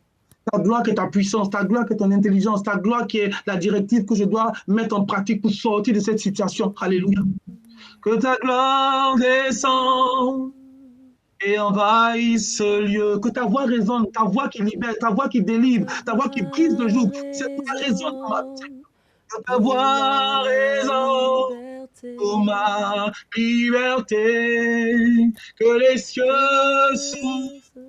Ta gloire qui est ta puissance, ta gloire qui est ton intelligence, ta gloire qui est la directive que je dois mettre en pratique pour sortir de cette situation. Alléluia. Que ta gloire descende et envahisse ce lieu. Que ta voix résonne, ta voix qui libère, ta voix qui délivre, Ta ta voix qui brise le voix joug. Cette voix résonne dans ma vie. résonne Que ta pour voix la résonne pour liberté. ma liberté. Que les Que cieux les s'ouvrent cieux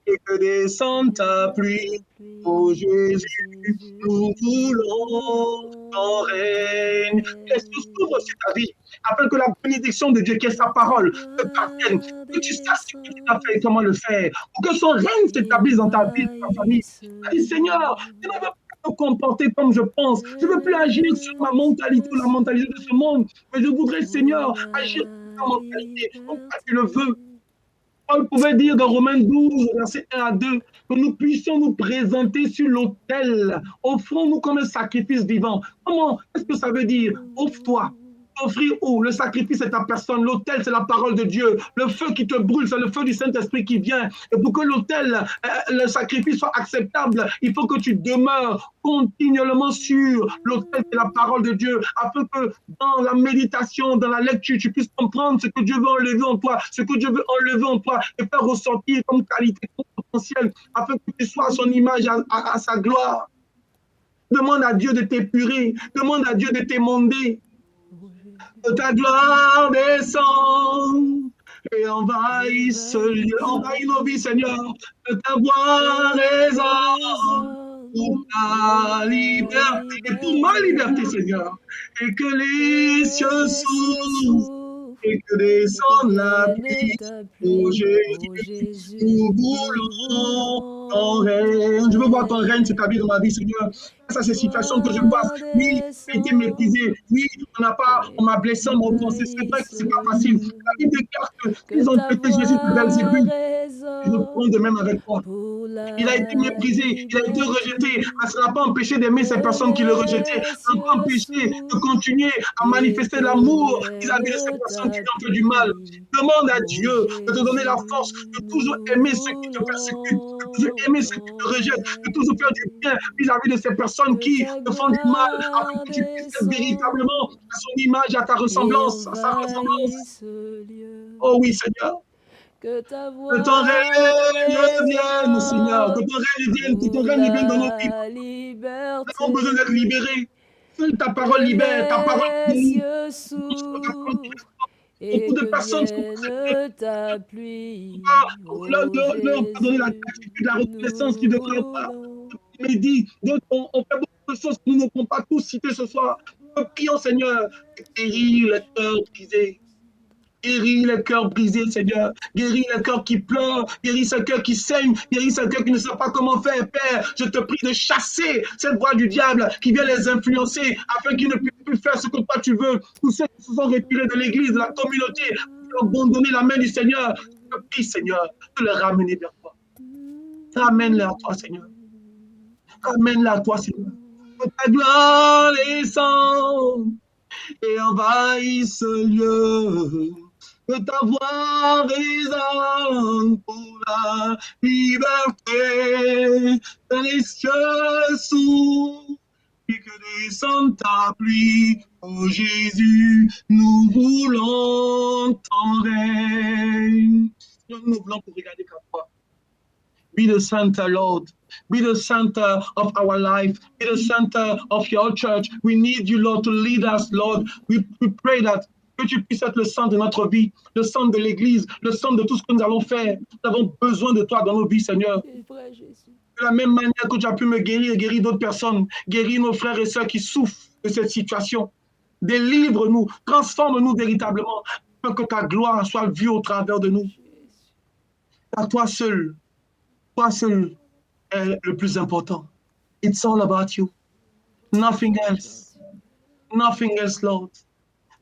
et que descende ta descendent pluie. ta Ô pluie, ô Jésus, nous Jésus, nous voulons ton voulons ton règne. Que les cieux s'ouvrent sur règne. ta vie, afin que la bénédiction de Dieu, qui est sa Que ta parole, te parvienne, gloire que tu saches ce que tu dois faire et descende comment le faire, pour que son règne et s'établisse dans ta vie, dans ta famille. envahisse ce Dis, Seigneur, je ne veux lieu. plus me comporter comme je pense, je ne Que veux plus agir sur ma les mentalité cieux ou la mentalité de ce s'ouvrent monde, mais je voudrais, pour Seigneur, agir sur la ta mentalité, comme toi liberté. tu le veux. Paul pouvait dire Oh dans Romains Jésus. 12, verset 1 à 2, que nous puissions nous présenter sur l'autel. Offrons-nous comme un sacrifice vivant. Comment? Qu'est-ce que ça veut dire? Offre-toi. Offrir où? Le sacrifice, c'est ta personne. L'autel, c'est la parole de Dieu. Le feu qui te brûle, c'est le feu du Saint-Esprit qui vient. Et pour que l'autel, le sacrifice soit acceptable, il faut que tu demeures continuellement sur l'autel, c'est la parole de Dieu, afin que dans la méditation, dans la lecture, tu puisses comprendre ce que Dieu veut enlever en toi, ce que Dieu veut enlever en toi et faire ressortir comme qualité, comme potentiel, afin que tu sois à son image, à sa gloire. Demande à Dieu de t'épurer, demande à Dieu de t'émonder. Oh Jésus. Que ta gloire descende et Et envahisse ce lieu, envahisse envahis nos vies, Seigneur. Que ta ta voix voix résonne pour résonne pour ta la liberté et pour ma liberté, liberté. Seigneur. Et que Que les cieux les cieux s'ouvrent s'ouvrent et que et que descende la vienne pluie. ta Oh pluie. Ô Jésus, Jésus, nous nous voulons ton voulons ton règne. Je veux voir ton règne s'établir dans règne. ma vie, Seigneur. Face à Ta ces situations que je passe, gloire oui, j'ai été méprisé. descend Oui, on m'a et blessé, on m'a offensé. C'est vrai que envahisse c'est pas ce facile. La lieu. Bible déclare que Que ils ont ta traité Jésus de voix Belzébuth. Je prends de résonne même avec toi. pour Il a été la méprisé, il a été rejeté. liberté. Ça ne l'a pas empêché d'aimer ces Que personnes qui le rejetaient. les Ça ne l'a pas cieux empêché de s'ouvrent continuer à et manifester que l'amour vis-à-vis de ces vienne personnes qui ta lui ont fait du mal. pluie. Demande à Ô Dieu de te donner la force Jésus, de toujours nous aimer ceux qui te persécutent, de toujours voulons aimer ceux qui te ton rejettent, de toujours faire du bien règne. vis-à-vis de ces personnes Que qui ta te font du mal, afin gloire que tu puisses être descende véritablement à son image, à ta et ressemblance, à sa ressemblance. envahisse ce lieu. Oh oui, Seigneur. Que ta Que ton voix règne vienne, Seigneur. résonne Que ton pour règne vienne dans nos vies. la Nous avons besoin d'être liberté. libérés. Seule ta parole Que libère, ta parole les délivre. cieux s'ouvrent et Beaucoup de que personnes sont traitées. vienne ta pluie. Ô Leur on pas donné la Jésus, gratitude, la reconnaissance nous qu'ils devraient avoir. voulons. Mais dit, d'autres ont fait beaucoup de choses que nous ne pouvons pas tous citer ce soir. Nous prions, Seigneur, de guérir les cœurs brisés. Guéris le cœur brisé, Seigneur. Guéris le cœur qui pleure. Guéris ce cœur qui saigne. Guéris ce cœur qui ne sait pas comment faire, Père. Je te prie de chasser cette voix du diable qui vient les influencer afin qu'ils ne puissent plus faire ce que toi tu veux. Tous ceux qui se sont retirés de l'église, de la communauté, qui ont abandonné la main du Seigneur. Je te prie, Seigneur, de les ramener vers toi. Ramène-les à toi, Seigneur. Ramène-les à toi, Seigneur. Que ta gloire descende et envahisse ce lieu. Que ta voix résonne pour la liberté. Que les cieux s'ouvrent et que descends ta pluie, oh Jésus, nous voulons ton règne. Nous voulons pour regarder comme toi. Be the center, Lord. Be the center of our life. Be the center of your church. We need you, Lord, to lead us, Lord. We pray that que tu puisses être le centre de notre vie, le centre de l'Église, le centre de tout ce que nous allons faire. Nous avons besoin de toi dans nos vies, Seigneur. De la même manière que tu as pu me guérir et guérir d'autres personnes, guérir nos frères et sœurs qui souffrent de cette situation. Délivre-nous, transforme-nous véritablement, afin que ta gloire soit vue au travers de nous. À toi seul est le plus important. It's all about you. Nothing else. Nothing else, Lord.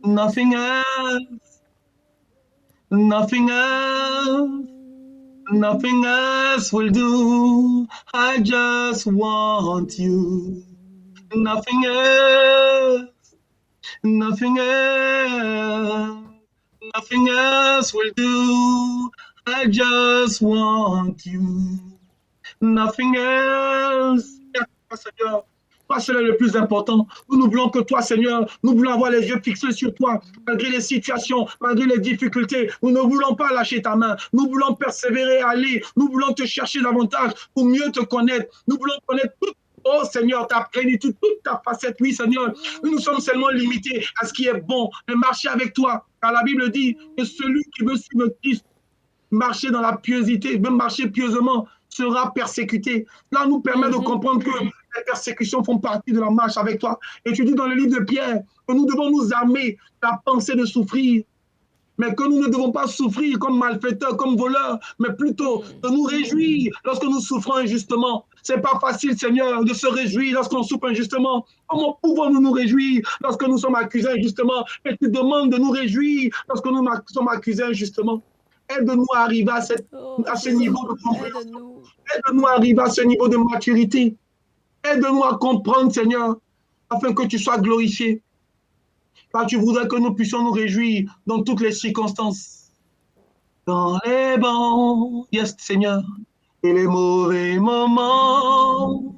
Nothing else. Nothing else. Nothing else will do. I just want you. Nothing else. Nothing else. Nothing else will do. I just want you. Nothing else. Seigneur, toi seul est le plus important. Nous voulons que toi, Seigneur, nous voulons avoir les yeux fixés sur toi, malgré les situations, malgré les difficultés. Nous ne voulons pas lâcher ta main. Nous voulons persévérer, aller. Nous voulons te chercher davantage pour mieux te connaître. Nous voulons connaître toute, oh Seigneur, ta plénitude, toute ta facette. Oui, Seigneur, nous sommes seulement limités à ce qui est bon, de marcher avec toi. Car la Bible dit que celui qui veut suivre Christ, marcher dans la piosité, même marcher pieusement, sera persécuté. Là, nous permet de comprendre que les persécutions font partie de la marche avec toi. Et tu dis dans le livre de Pierre que nous devons nous armer de la pensée de souffrir, mais que nous ne devons pas souffrir comme malfaiteurs, comme voleurs, mais plutôt de nous réjouir lorsque nous souffrons injustement. C'est pas facile, Seigneur, de se réjouir lorsqu'on souffre injustement. Comment pouvons-nous nous réjouir lorsque nous sommes accusés injustement? Et tu demandes de nous réjouir lorsque nous sommes accusés injustement. Aide-nous à arriver à ce niveau de compréhension. Aide-nous à arriver à ce niveau de maturité. Aide-nous à comprendre, Seigneur, afin que tu sois glorifié. Car tu voudrais que nous puissions nous réjouir dans toutes les circonstances. Dans les bons, yes, Seigneur, et les mauvais moments,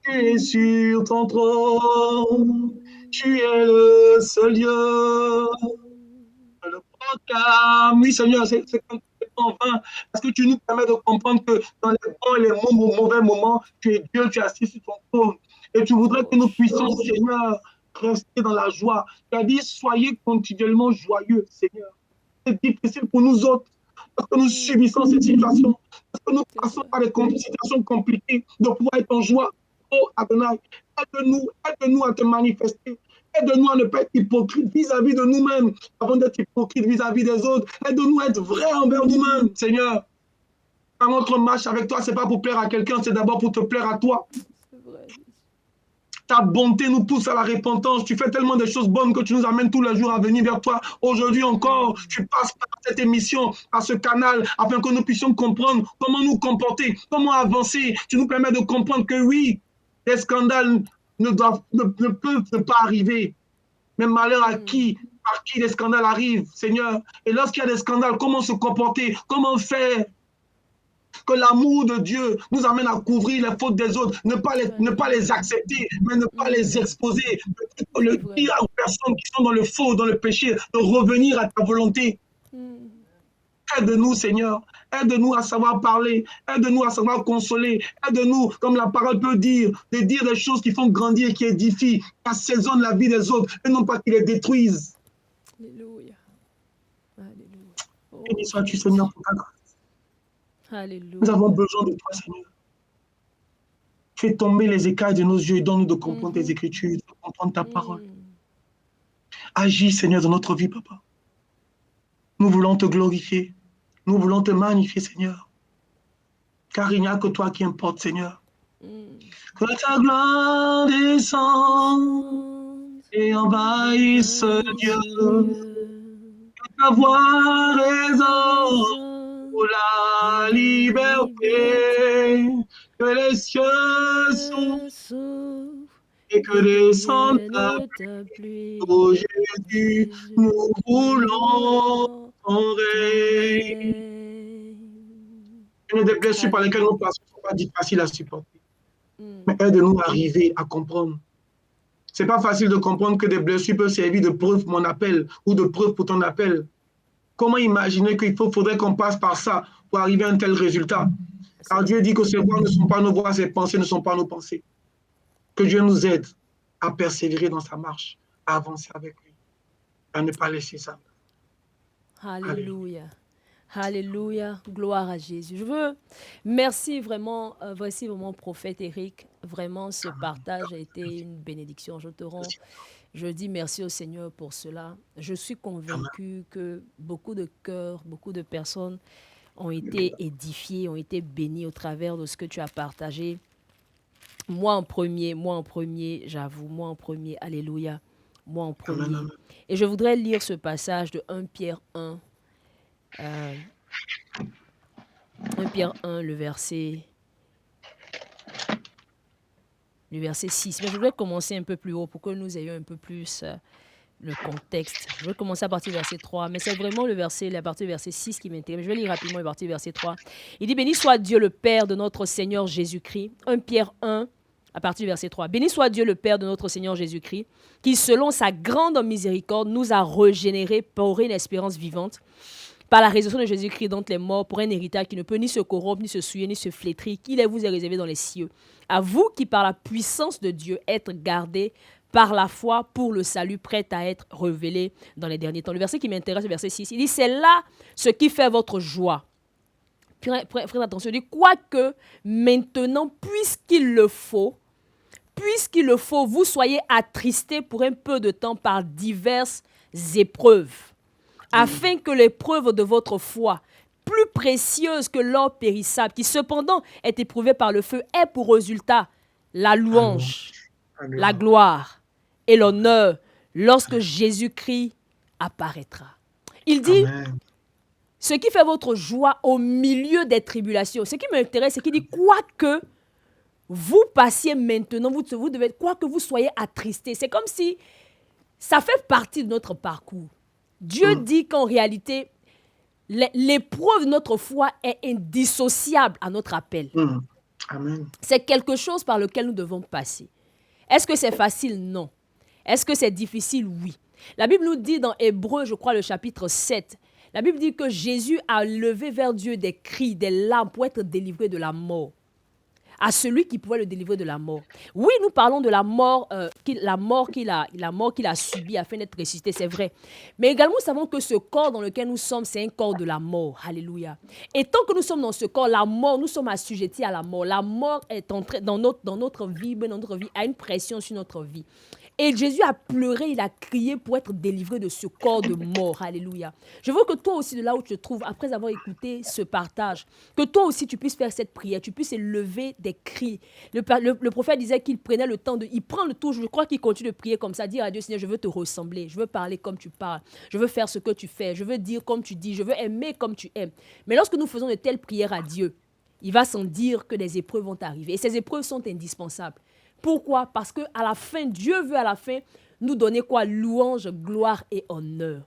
tu es sur ton trône, tu es le seul Dieu. Le proclame, oui, Seigneur, c'est en vain, parce que tu nous permets de comprendre que dans les bons et les mauvais moments, tu es Dieu, tu es assis sur ton trône. Et tu voudrais que nous puissions, Seigneur, rester dans la joie. Tu as dit, soyez continuellement joyeux, Seigneur. C'est difficile pour nous autres, parce que nous subissons cette situation, parce que nous passons par des situations compliquées, de pouvoir être en joie. Oh, Adonai, aide-nous à te manifester. Aide-nous à ne pas être hypocrite vis-à-vis de nous-mêmes, avant d'être hypocrite vis-à-vis des autres. Aide-nous à être vrai envers nous-mêmes, Seigneur. Quand notre marche avec toi, ce n'est pas pour plaire à quelqu'un, c'est d'abord pour te plaire à toi. Ta bonté nous pousse à la repentance. Tu fais tellement de choses bonnes que tu nous amènes tous les jours à venir vers toi. Aujourd'hui encore, tu passes par cette émission, à ce canal, afin que nous puissions comprendre comment nous comporter, comment avancer. Tu nous permets de comprendre que oui, les scandales ne peuvent pas arriver. Mais malheur à qui, par qui les scandales arrivent, Seigneur. Et lorsqu'il y a des scandales, comment se comporter, comment faire que l'amour de Dieu nous amène à couvrir les fautes des autres, ne pas les accepter, mais ne pas les exposer, le dire aux personnes qui sont dans le faux, dans le péché, de revenir à ta volonté. Aide-nous, Seigneur. Aide-nous à savoir parler. Aide-nous à savoir consoler. Aide-nous, comme la parole peut dire, de dire des choses qui font grandir, qui édifient, qui assaisonnent la vie des autres, et non pas qui les détruisent. Alléluia. Alléluia. Oh, béni sois-tu, Seigneur, pour ta grâce. Alléluia. Nous avons besoin de toi, Seigneur. Fais tomber les écailles de nos yeux et donne-nous de comprendre tes Écritures, de comprendre ta parole. Agis, Seigneur, dans notre vie, Papa. Nous voulons te glorifier. Nous voulons te magnifier, Seigneur. Car il n'y a que toi qui importe, Seigneur. Que ta gloire descende et envahisse Dieu. Que ta voix résonne pour la liberté. Que les cieux s'ouvrent et que descende ta pluie. Oh Jésus, nous voulons ton règne. Une des blessures par lesquelles nous passons ne sont pas faciles à supporter. Mais aide-nous à arriver à comprendre C'est pas facile de comprendre que des blessures peuvent servir de preuve pour mon appel ou de preuve pour ton appel. Comment imaginer qu'il faudrait qu'on passe par ça pour arriver à un tel résultat? Car Dieu dit que ses voies ne sont pas nos voies, ses pensées ne sont pas nos pensées. Que Dieu nous aide à persévérer dans sa marche, à avancer avec lui, à ne pas laisser ça. Alléluia. Alléluia. Gloire à Jésus. Merci vraiment, voici vraiment prophète Eric. Vraiment, ce partage a été une bénédiction. Je dis merci au Seigneur pour cela. Je suis convaincue que beaucoup de cœurs, beaucoup de personnes ont été édifiées, ont été bénies au travers de ce que tu as partagé. Moi en premier, j'avoue, moi en premier, alléluia, moi en premier. Amen. Et je voudrais lire ce passage de 1 Pierre 1, 1 Pierre 1, le verset 6. Mais je voudrais commencer un peu plus haut pour que nous ayons un peu plus le contexte. Je vais commencer à partir du verset 3, mais c'est vraiment la partie du verset 6 qui m'intéresse. Je vais lire rapidement la partie du verset 3. Il dit, béni soit Dieu le Père de notre Seigneur Jésus-Christ. 1 Pierre 1, à partir du verset 3. Béni soit Dieu le Père de notre Seigneur Jésus-Christ, qui selon sa grande miséricorde nous a régénérés pour une espérance vivante, par la résurrection de Jésus-Christ d'entre les morts, pour un héritage qui ne peut ni se corrompre, ni se souiller, ni se flétrir, qu'il vous est réservé dans les cieux. À vous qui, par la puissance de Dieu, êtes gardés par la foi pour le salut prêt à être révélé dans les derniers temps. Le verset qui m'intéresse, le verset 6, il dit, c'est là ce qui fait votre joie. Faites attention, il dit, quoique maintenant, puisqu'il le faut, vous soyez attristés pour un peu de temps par diverses épreuves, afin que l'épreuve de votre foi, plus précieuse que l'or périssable, qui cependant est éprouvée par le feu, ait pour résultat la louange, la gloire et l'honneur lorsque Jésus-Christ apparaîtra. Il dit, Amen. Ce qui fait votre joie au milieu des tribulations, ce qui m'intéresse, c'est qu'il dit, quoique vous passiez maintenant, vous devez, quoique vous soyez attristés, c'est comme si ça fait partie de notre parcours. Dieu dit qu'en réalité, l'épreuve de notre foi est indissociable à notre appel. Amen. C'est quelque chose par lequel nous devons passer. Est-ce que c'est facile? Non. Est-ce que c'est difficile? Oui. La Bible nous dit dans Hébreux, je crois, le chapitre 7, la Bible dit que Jésus a levé vers Dieu des cris, des larmes pour être délivré de la mort. À celui qui pouvait le délivrer de la mort. Oui, nous parlons de la mort qu'il a subie afin d'être ressuscité, c'est vrai. Mais également, nous savons que ce corps dans lequel nous sommes, c'est un corps de la mort. Alléluia. Et tant que nous sommes dans ce corps, la mort, nous sommes assujettis à la mort. La mort est entrée dans notre vie, a une pression sur notre vie. Et Jésus a pleuré, il a crié pour être délivré de ce corps de mort. Alléluia. Je veux que toi aussi, de là où tu te trouves, après avoir écouté ce partage, que toi aussi tu puisses faire cette prière, tu puisses élever des cris. Le prophète disait qu'il prenait le temps il prend le temps, je crois qu'il continue de prier comme ça, dire à Dieu, Seigneur, je veux te ressembler, je veux parler comme tu parles, je veux faire ce que tu fais, je veux dire comme tu dis, je veux aimer comme tu aimes. Mais lorsque nous faisons de telles prières à Dieu, il va sans dire que des épreuves vont arriver. Et ces épreuves sont indispensables. Pourquoi? Parce qu'à la fin, Dieu veut à la fin nous donner quoi? Louange, gloire et honneur.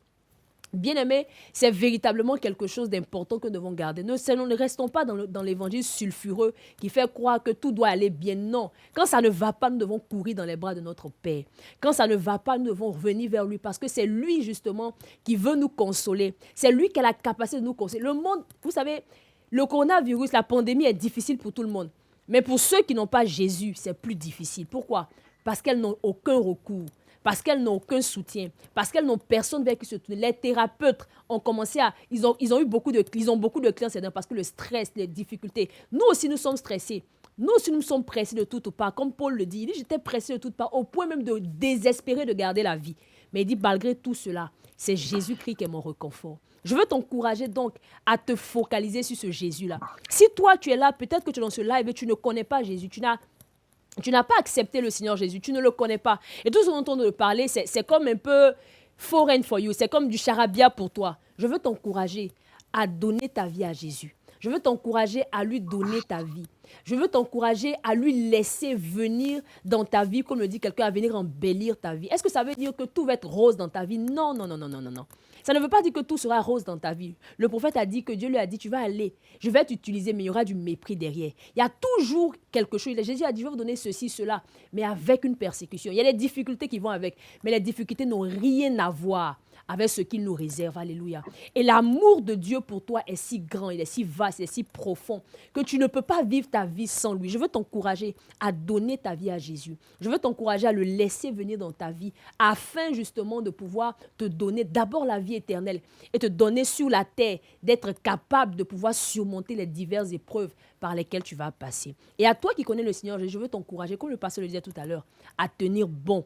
Bien-aimés, c'est véritablement quelque chose d'important que nous devons garder. Ne restons pas dans l'évangile sulfureux qui fait croire que tout doit aller bien. Non. Quand ça ne va pas, nous devons courir dans les bras de notre Père. Quand ça ne va pas, nous devons revenir vers lui parce que c'est lui justement qui veut nous consoler. C'est lui qui a la capacité de nous consoler. Le monde, vous savez, le coronavirus, la pandémie est difficile pour tout le monde. Mais pour ceux qui n'ont pas Jésus, c'est plus difficile. Pourquoi? Parce qu'elles n'ont aucun recours, parce qu'elles n'ont aucun soutien, parce qu'elles n'ont personne vers qui se tourner. Les thérapeutes ont commencé à... Ils ont beaucoup de clients, c'est parce que le stress, les difficultés. Nous aussi, nous sommes stressés. Nous aussi, nous sommes pressés de toutes parts. Comme Paul le dit, il dit, j'étais pressé de toutes parts, au point même de désespérer de garder la vie. Mais il dit, malgré tout cela, c'est Jésus-Christ qui est mon réconfort. Je veux t'encourager donc à te focaliser sur ce Jésus-là. Si toi, tu es là, peut-être que tu es dans ce live et tu ne connais pas Jésus, tu n'as pas accepté le Seigneur Jésus, tu ne le connais pas. Et tout ce dont on entend parler, c'est comme un peu foreign for you, c'est comme du charabia pour toi. Je veux t'encourager à donner ta vie à Jésus. Je veux t'encourager à lui donner ta vie. Je veux t'encourager à lui laisser venir dans ta vie, comme le dit quelqu'un, à venir embellir ta vie. Est-ce que ça veut dire que tout va être rose dans ta vie? Non, non, non, non, non, non, non. Ça ne veut pas dire que tout sera rose dans ta vie. Le prophète a dit que Dieu lui a dit, tu vas aller, je vais t'utiliser, mais il y aura du mépris derrière. Il y a toujours quelque chose. Jésus a dit, je vais vous donner ceci, cela, mais avec une persécution. Il y a des difficultés qui vont avec, mais les difficultés n'ont rien à voir avec ce qu'il nous réserve. Alléluia. Et l'amour de Dieu pour toi est si grand, il est si vaste, il est si profond que tu ne peux pas vivre ta vie sans lui. Je veux t'encourager à donner ta vie à Jésus. Je veux t'encourager à le laisser venir dans ta vie afin justement de pouvoir te donner d'abord la vie éternelle et te donner sur la terre, d'être capable de pouvoir surmonter les diverses épreuves par lesquelles tu vas passer. Et à toi qui connais le Seigneur, je veux t'encourager, comme le pasteur le disait tout à l'heure, à tenir bon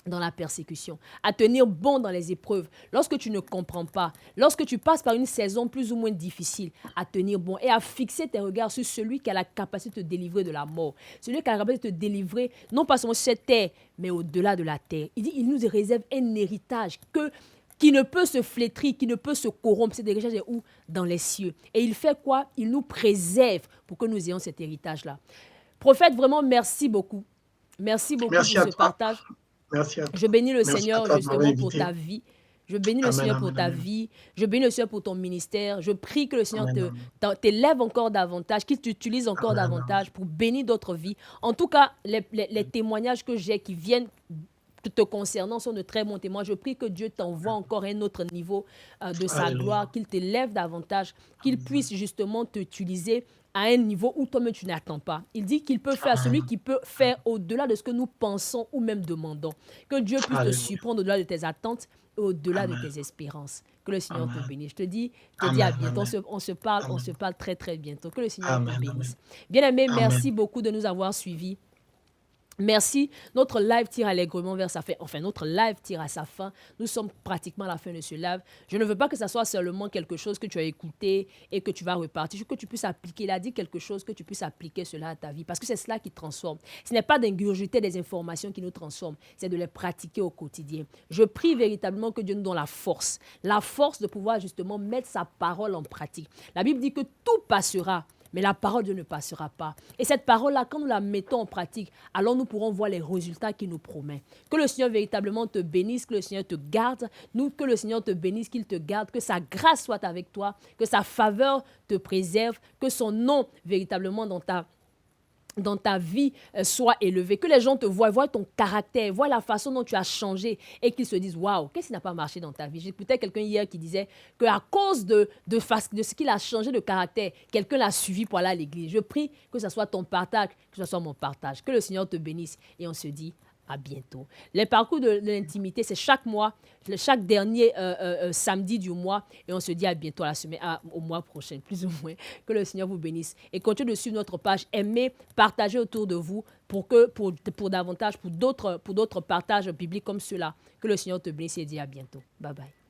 dans la persécution, à tenir bon dans les épreuves, lorsque tu ne comprends pas, lorsque tu passes par une saison plus ou moins difficile, à tenir bon et à fixer tes regards sur celui qui a la capacité de te délivrer de la mort, celui qui a la capacité de te délivrer, non pas seulement sur cette terre, mais au-delà de la terre. Il dit, il nous réserve un héritage qui ne peut se flétrir, qui ne peut se corrompre. Cet héritage est où? Dans les cieux. Et il fait quoi? Il nous préserve pour que nous ayons cet héritage-là. Prophète, vraiment, merci beaucoup. Merci beaucoup Merci pour à ce toi. partage. Merci à Je toi. bénis le Merci à Seigneur toi de m'avoir justement pour invité. ta vie. Je bénis le Amen, Seigneur pour amen, ta amen. vie. Je bénis le Seigneur pour ton ministère. Je prie que le Seigneur Amen, amen. t'élève encore davantage, qu'il t'utilise encore Amen, amen. davantage pour bénir d'autres vies. En tout cas, les témoignages que j'ai qui viennent te concernant sont de très bons témoins. Je prie que Dieu t'envoie encore un autre niveau de sa Alléluia. gloire, qu'il t'élève davantage, qu'il puisse justement t'utiliser à un niveau où toi-même tu n'attends pas. Il dit qu'il peut faire, celui Amen. qui peut faire au-delà de ce que nous pensons ou même demandons. Que Dieu puisse te Alléluia. surprendre au-delà de tes attentes et au-delà de Amen. tes espérances. Que le Seigneur te Amen. bénisse. Je te dis à Amen. bientôt. Amen. On se Amen. parle très très bientôt. Que le Seigneur te Amen. Amen. bénisse. Bien-aimés, merci Amen. beaucoup de nous avoir suivis. Merci. Notre live tire allègrement vers sa fin. Enfin, notre live tire à sa fin. Nous sommes pratiquement à la fin de ce live. Je ne veux pas que ça soit seulement quelque chose que tu as écouté et que tu vas repartir. Je veux que tu puisses appliquer. Il a dit quelque chose que tu puisses appliquer cela à ta vie. Parce que c'est cela qui transforme. Ce n'est pas d'ingurgiter des informations qui nous transforment. C'est de les pratiquer au quotidien. Je prie véritablement que Dieu nous donne la force. La force de pouvoir justement mettre sa parole en pratique. La Bible dit que tout passera. Mais la parole de Dieu ne passera pas. Et cette parole-là, quand nous la mettons en pratique, alors nous pourrons voir les résultats qu'il nous promet. Que le Seigneur véritablement te bénisse, que le Seigneur te garde, que le Seigneur te bénisse, qu'il te garde, que sa grâce soit avec toi, que sa faveur te préserve, que son nom véritablement dans ta vie soit élevé, que les gens te voient ton caractère, voient la façon dont tu as changé et qu'ils se disent waouh, qu'est-ce qui n'a pas marché dans ta vie? J'écoutais quelqu'un hier qui disait qu'à cause de ce qu'il a changé de caractère, quelqu'un l'a suivi pour aller à l'église. Je prie que ce soit ton partage, que ce soit mon partage, que le Seigneur te bénisse et on se dit à bientôt. Les parcours de l'intimité, c'est chaque mois, chaque dernier samedi du mois. Et on se dit à bientôt, à la semaine, au mois prochain, plus ou moins. Que le Seigneur vous bénisse. Et continuez de suivre notre page. Aimez, partagez autour de vous pour davantage, pour d'autres partages bibliques comme ceux-là. Que le Seigneur te bénisse et dit à bientôt. Bye bye.